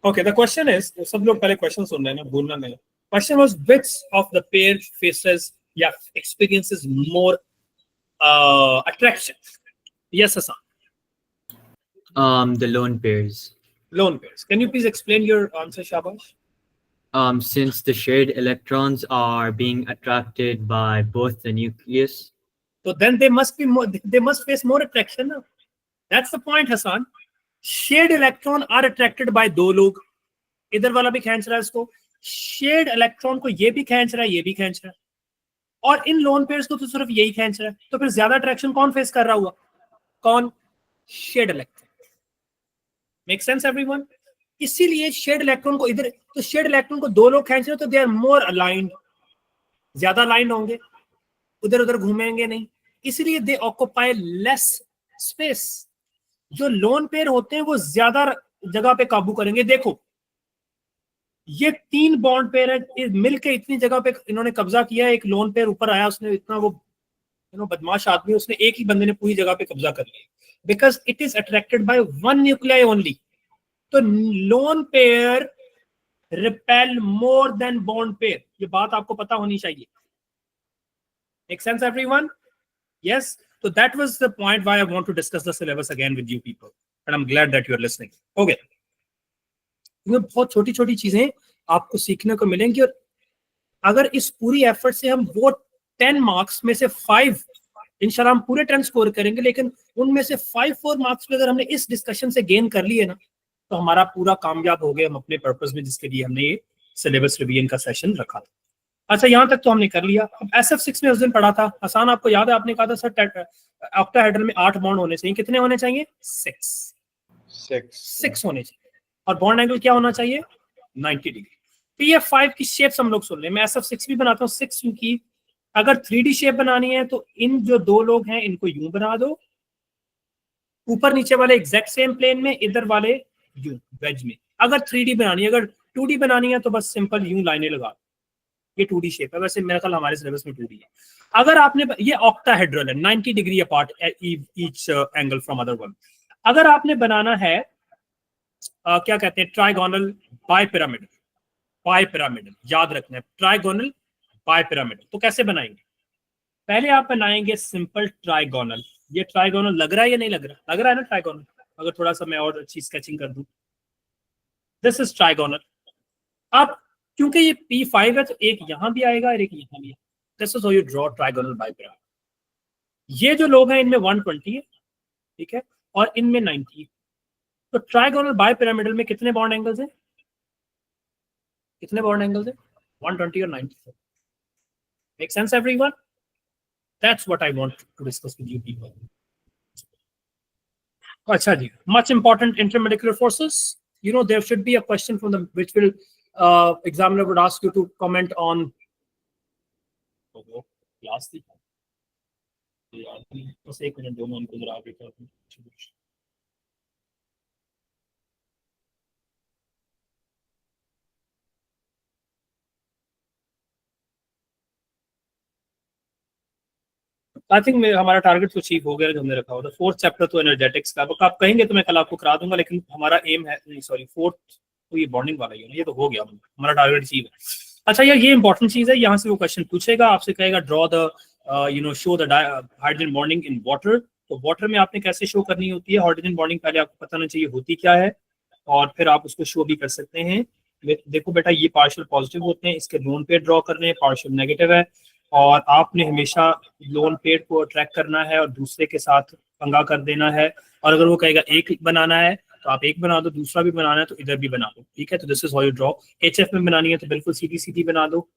Okay, the question is, सब लोग पहले question सुन रहे हैं ना, भूलना नहीं। Question was which of the pair faces, yeah, experiences more attraction? Yes, Hassan. The lone pairs. Lone pairs. Can you please explain your answer, Shabash? Since the shared electrons are being attracted by both the nucleus. So then they must be more, they must face more attraction now. That's the point, Hassan. Shared electron are attracted by 2 लोग, इधर वाला भी खींच रहा है इसको, shade electron को ये भी खींच रहा है, ये भी खींच रहा है, और इन लोन पेयर्स को तो सिर्फ यही खींच रहा है। तो फिर ज्यादा अट्रैक्शन कौन फेस कर रहा हुआ? कौन? Shared electron. Make sense everyone? इसीलिए शेड इलेक्ट्रॉन को इधर, तो शेड इलेक्ट्रॉन को दो लोग खींच रहे हो तो दे आर मोर अलाइंड, ज्यादा अलाइंड होंगे, उधर उधर घूमेंगे नहीं, इसलिए दे ऑक्यूपाई लेस स्पेस। जो लोन पेयर होते हैं वो ज्यादा जगह पे काबू करेंगे। देखो ये 3 बॉन्ड पेयर है, मिलके इतनी जगह पे इन्होंने कब्जा किया। एक लोन पेयर ऊपर आया, उसने इतना वो बदमाश आदमी, उसने एक ही बंदे ने पूरी जगह पे कब्जा कर लिया, because it is attracted by one nuclei only. तो lone pair repel more than bond pair, ये बात आपको पता होनी चाहिए। Make sense everyone? Yes, so that was the point why I want to discuss the syllabus again with you people, and I'm glad that you are listening. Okay, बहुत छोटी छोटी चीजें आपको सीखने को मिलेंगी, और अगर इस पूरी एफर्ट से हम वो 10 मार्क्स में से 5 इंशाल्लाह हम पूरे 10 स्कोर करेंगे, लेकिन उनमें से 5-4 मार्क्स भी अगर हमने इस डिस्कशन से गेन कर लिए ना, तो हमारा पूरा कामयाब हो गया हम अपने पर्पस में, जिसके लिए हमने ये सिलेबस रिवीजन का सेशन रखा था। अच्छा, यहां तक तो हमने कर लिया। अब SF6 में उस दिन पढ़ा था, आसान आपको याद है, आपने कहा था सर ऑक्टाहेड्रल में 8 बॉन्ड होने चाहिए। कितने होने चाहिए? 6 होने चाहिए। और बॉन्ड एंगल क्या होना चाहिए? 90 डिग्री। तो ये 5 की शेप्स हम लोग सुन ले। मैं SF6 भी बनाता हूँ 6, क्योंकि अगर 3D शेप बनानी है तो इन जो 2 लोग हैं इनको यूं बना दो, ऊपर नीचे वाले एग्जैक्ट सेम प्लेन में, इधर वाले यूं वेज में। अगर 3D बनानी है, अगर 2D बनानी है तो बस सिंपल यूं लाइनें लगा। ये 2D शेप है, वैसे मेरा ख्याल हमारे सिलेबस में 2D है। अगर आपने, ये ऑक्टाहेड्रल है, 90 degree apart each angle from other one. अगर आपने बनाना है क्या कहते हैं, ट्राइगोनल बाय पिरामिडल, याद रखना है, ट्राइगोनल बाय पिरामिडल। तो कैसे बनाएंगे? पहले आप बनाएंगे सिंपल ट्राइगोनल। ये ट्राइगोनल लग रहा है या नहीं लग रहा? लग रहा है ना ट्राइगोनल? अगर थोड़ा सा मैं और अच्छी स्केचिंग कर दूं, दिस इज ट्राइगोनल। अब क्योंकि ये P5 है तो एक यहां भी आएगा और एक यहां भी। This is how you draw trigonal bipyramid. ये जो लोग हैं इनमें 120 है, ठीक है, और इनमें 90 है। तो ट्राइगोनल बाय पिरामिडल में कितने बॉन्ड एंगल्स हैं? 120 और 90। Make sense everyone? That's what I want to discuss with you people. अच्छा जी, much important intermolecular forces. You know, there should be a question from them which will examiner would ask you to comment on. Last thing. बस एक minute दो, मैं उनको जरा आगे कर दूं। आई थिंक हमारा टारगेट तो अचीव हो गया जो हमने रखा होता। 4th चैप्टर तो एनर्जेटिक्स का, आप कहेंगे तो मैं कल आपको करा दूंगा, लेकिन हमारा एम है, नहीं सॉरी 4th तो ये बॉन्डिंग वाला ही है ना, ये तो हो गया, हमारा टारगेट अचीव है। अच्छा यार, ये इंपॉर्टेंट चीज है, यहाँ से वो क्वेश्चन पूछेगा आपसे, कहेगा draw the show the hydrogen bonding in water. तो वाटर में आपने कैसे शो करनी होती है हाइड्रोजन बॉन्डिंग, पहले आपको पता होना चाहिए होती क्या है, और फिर आप उसको शो भी कर सकते हैं। देखो बेटा, ये पार्शियल पॉजिटिव होते हैं, इसके लोन पेयर ड्रॉ करने हैं, पार्शियल नेगेटिव है, और आपने हमेशा लोन पेयर को अट्रैक्ट करना है और दूसरे के साथ पंगा कर देना है। और अगर वो कहेगा एक बनाना है तो आप एक बना दो, दूसरा भी बनाना है तो इधर भी बना दो, ठीक है। तो this is how you draw. HF में बनानी है तो बिल्कुल सीधी सीधी बना दो,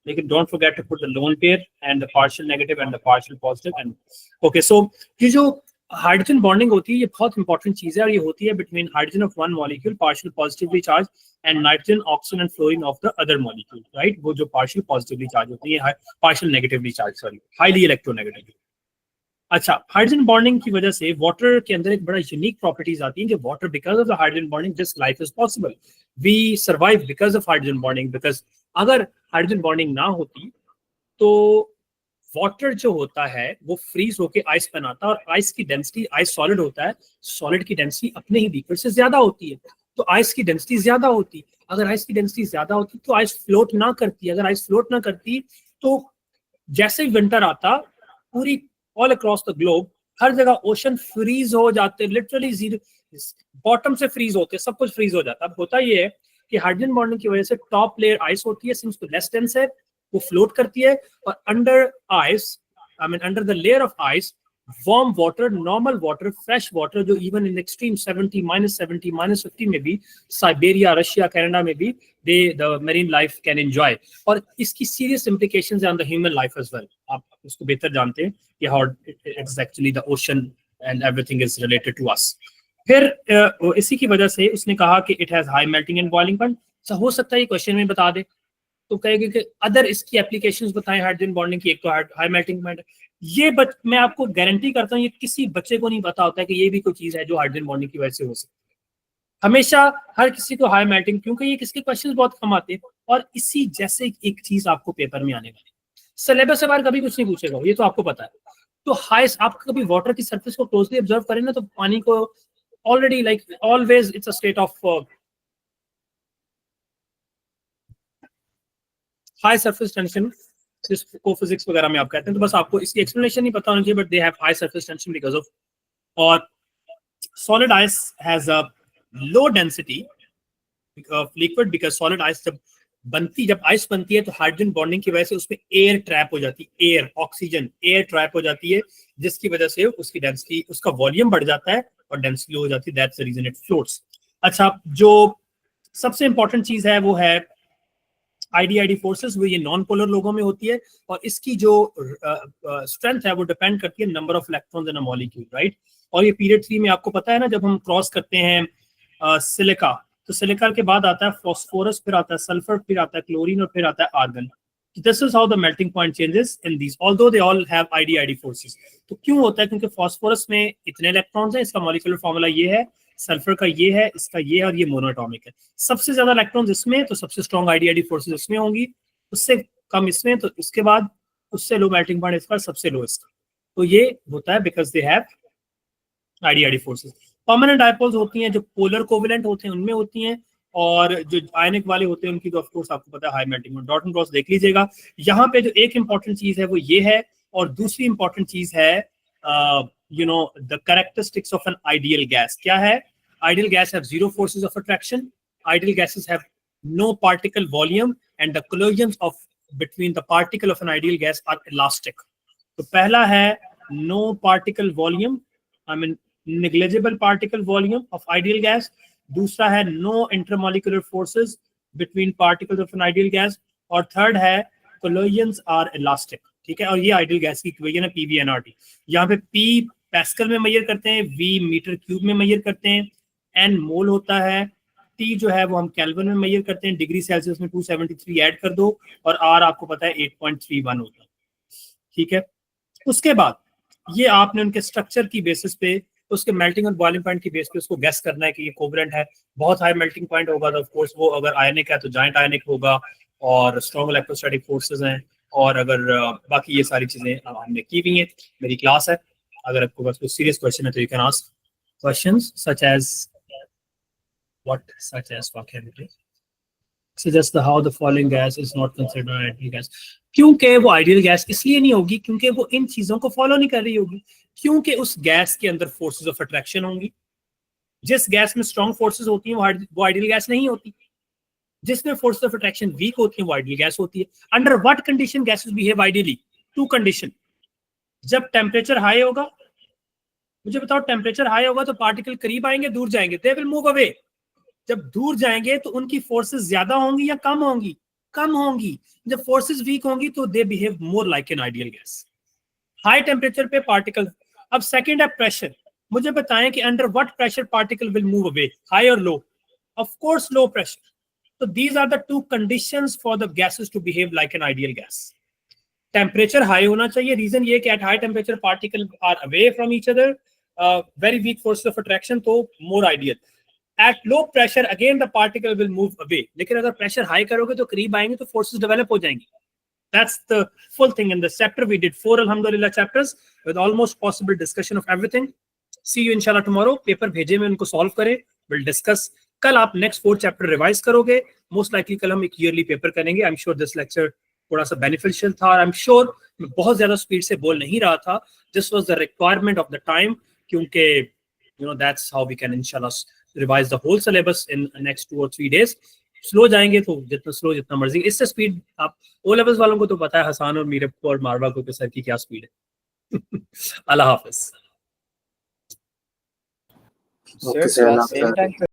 लेकिन don't forget to put the lone pair and the partial negative and the partial positive and okay. So ये जो हाइड्रोजन बॉन्डिंग होती है ये बहुत इंपॉर्टेंट चीज है, और ये होती है between hydrogen of one molecule partial positively charge and nitrogen oxygen and fluorine of the other molecule, right. वो जो पार्शियल पॉजिटिवली चार्ज होती है, partial negatively charge, sorry, highly electronegative. अच्छा, हाइड्रोजन बॉन्डिंग की वजह से वाटर के अंदर एक बड़ा यूनिक प्रॉपर्टीज आती हैं कि water, because of the hydrogen bonding this life is possible, we survive because of hydrogen bonding. Because अगर हाइड्रोजन बॉन्डिंग ना होती तो वाटर जो होता है वो फ्रीज होके आइस बनाता है, और आइस की डेंसिटी, आइस सॉलिड होता है, सॉलिड की डेंसिटी अपने ही बीकर से ज्यादा होती है, तो आइस की डेंसिटी ज्यादा होती। अगर आइस की डेंसिटी ज्यादा होती तो आइस फ्लोट ना करती। अगर आइस फ्लोट ना करती तो जैसे ही विंटर आता, पूरी ऑल अक्रॉस द ग्लोब हर जगह ओशन फ्रीज हो जाते, लिटरली जीरो बॉटम से फ्रीज होते, सब कुछ फ्रीज हो जाता। अब होता ये है कि हाइड्रोजन बॉन्डिंग की वजह से टॉप लेयर आइस होती है, सिंस तो लेस डेंस है, वो फ्लोट करती है, और under ice, I mean under the layer of ice, warm water, normal water, fresh water, जो इवन इन एक्सट्रीम -70, -50 में भी, साइबेरिया, रशिया, कनाडा में भी the marine life can enjoy. और इसकी serious implications on the human life as well. आप उसको बेहतर जानते हैं कि how it's actually the ocean and everything is related to us. फिर इसी की वजह से उसने कहा कि it has high melting and boiling point. तो हो सकता है ये क्वेश्चन में बता दे, तो कहेगा कि अदर इसकी एप्लीकेशंस बताएं हाइड्रोजन बॉन्डिंग की। एक तो हाई मेल्टिंग पॉइंट ये, बट मैं आपको गारंटी करता हूँ ये किसी बच्चे को नहीं पता होता है कि ये भी कोई चीज है जो हाइड्रोजन बॉन्डिंग की वजह से हो सकती है। हमेशा हर किसी को हाई मेल्टिंग, क्योंकि ये किसके क्वेश्चंस बहुत कम आते हैं, और इसी जैसे एक चीज आपको पेपर में आने वाली है। सिलेबस से बाहर कभी कुछ नहीं पूछेगा, ये तो आपको पता है। तो हाई, आप कभी वाटर की सरफेस को क्लोजली ऑब्जर्व करें ना, तो पानी को already like always it's a state of high surface tension, जिसको फिजिक्स वगैरह में आप कहते हैं। तो बस आपको इसकी एक्सप्लेनेशन नहीं पता होना चाहिए, but they have high surface tension because of, और solid ice has a low density of liquid, because solid ice जब आइस बनती है तो हाइड्रोजन बॉन्डिंग की वजह से उसमें एयर ट्रैप हो जाती है, एयर ऑक्सीजन एयर ट्रैप हो जाती है, जिसकी वजह से उसकी डेंसिटी, उसका वॉल्यूम बढ़ जाता है और डेंसिटी हो जाती है। That's the reason it floats. अच्छा, जो सबसे इंपॉर्टेंट चीज है वो है आईडी फोर्सेस, वो ये नॉन पोलर लोगों में होती है, और इसकी जो स्ट्रेंथ है वो डिपेंड करती है number of electrons in a molecule, right. और ये पीरियड 3 में आपको पता है ना, जब हम क्रॉस करते हैं सिलिका, तो सिलिका के बाद आता है फॉस्फोरस, फिर आता है सल्फर, फिर आता है क्लोरीन, और फिर आता है argon. This is how the melting point changes in these, although they all have ID forces. तो क्यों होता है? क्योंकि फॉस्फोरस में इतने इलेक्ट्रॉन्स हैं, इसका मॉलिक्यूलर फॉर्मूला ये है, सल्फर का ये है, इसका ये है, और ये मोनोएटॉमिक है। सबसे ज्यादा इलेक्ट्रॉन्स इसमें, तो सबसे स्ट्रॉन्ग आईडी फोर्सेस इसमें होंगी, उससे कम इसमें, तो इसके बाद उससे लो मेल्टिंग पॉइंट इसका, सबसे लो इसका। तो ये होता है because they have ID forces. Permanent dipoles होती हैं जो पोलर कोवेलेंट होते हैं उनमें होती हैं, और जो आयनिक वाले होते हैं उनकी तो ऑफ कोर्स आपको पता है high melting point. Dot and cross देख लीजिएगा। यहाँ पे जो एक इंपॉर्टेंट चीज है वो ये है, और दूसरी इंपॉर्टेंट चीज है you know the characteristics of N ideal gas. क्या है? Ideal gas have zero forces of attraction. Ideal gases have no particle volume, and the collisions of between the particle of an ideal gas are elastic. तो पहला है no particle volume, I mean negligible particle volume of ideal gas. दूसरा है no intermolecular forces between particles of an ideal gas, और third है collisions are elastic। ठीक है, और ये आइडियल गैस की इक्वेशन है PV/nRT। यहाँ पे P पैस्कल में मेजर करते हैं, V मीटर क्यूब में मेजर करते हैं, N मोल होता है, T जो है वो हम केल्विन में मेजर करते हैं, डिग्री सेल्सियस में 273 ऐड कर दो, और R आपको पता है 8.31 होता है। ठीक है, उसके बाद ये आपने उनके स्ट्रक्चर की बेसिस पे, उसके मेल्टिंग और बॉइलिंग पॉइंट की बेस पे उसको गेस करना है कि ये कोवेलेंट है। बहुत हाई मेल्टिंग पॉइंट होगा तो ऑफ कोर्स वो, अगर आयनिक है तो जायंट आयनिक होगा, और स्ट्रॉन्ग इलेक्ट्रोस्टैटिक फोर्सेस हैं, और अगर बाकी ये सारी चीजें हमने की हुई हैं। मेरी क्लास है, अगर आपको बस कोई सीरियस क्वेश्चन है तो you can ask questions such as what can we do? Suggest how the following gas is not considered an ideal gas. क्योंकि वो आइडियल गैस इसलिए नहीं होगी क्योंकि वो इन चीजों को फॉलो नहीं कर रही होगी, क्योंकि उस गैस के अंदर फोर्सेस ऑफ अट्रैक्शन होंगी। जिस गैस में स्ट्रॉन्ग फोर्सेस होती हैं वो आइडियल गैस नहीं होती, जिसमें फोर्सेस ऑफ अट्रैक्शन वीक होती हैं वो आइडियल गैस होती है। Under what condition gases behave ideally? 2 condition. जब टेम्परेचर हाई होगा, मुझे बताओ, टेम्परेचर हाई होगा तो पार्टिकल करीब आएंगे, दूर जाएंगे? They will move away. जब दूर जाएंगे तो उनकी फोर्सेस ज्यादा होंगी या कम होंगी? कम होंगी। जब फोर्सेस वीक होंगी तो they behave more like an ideal gas. High temperature पे पार्टिकल। अब सेकंड है प्रेशर। मुझे बताएं कि under what pressure particle will move away, high और low? Of course low pressure. तो these are the 2 conditions for the gases to behave like an ideal gas. Temperature high होना चाहिए, reason ये कि at high temperature particle are away from each other, very weak forces of attraction, तो मोर ideal. At low pressure again the particle will move away. लेकिन अगर pressure high करोगे तो करीब आएंगे तो फोर्सेस डेवलप हो जाएंगी। That's the full thing in this chapter. We did 4 alhamdulillah chapters with almost possible discussion of everything. See you inshallah tomorrow. Paper भेजे में उनको सॉल्व करें, we'll discuss. कल आप नेक्स्ट 4 चैप्टर रिवाइज करोगे, मोस्ट लाइकली कल हम एक ईयरली पेपर करेंगे। I am sure this lecture थोड़ा सा बेनिफिशियल था, और आई एम श्योर मैं बहुत ज्यादा स्पीड से बोल नहीं रहा था। This was the requirement of the time, क्योंकि you know that's how we can इंशाल्लाह revise the whole syllabus in next 2 or 3 days. Slow जाएंगे तो जितना स्लो जितना मर्जी, इससे स्पीड आप ओ लेवल्स वालों को तो पता है, हसान और मीरब को और मारवा को कि सर की क्या स्पीड है। अल्लाह हाफिज। Okay, sir.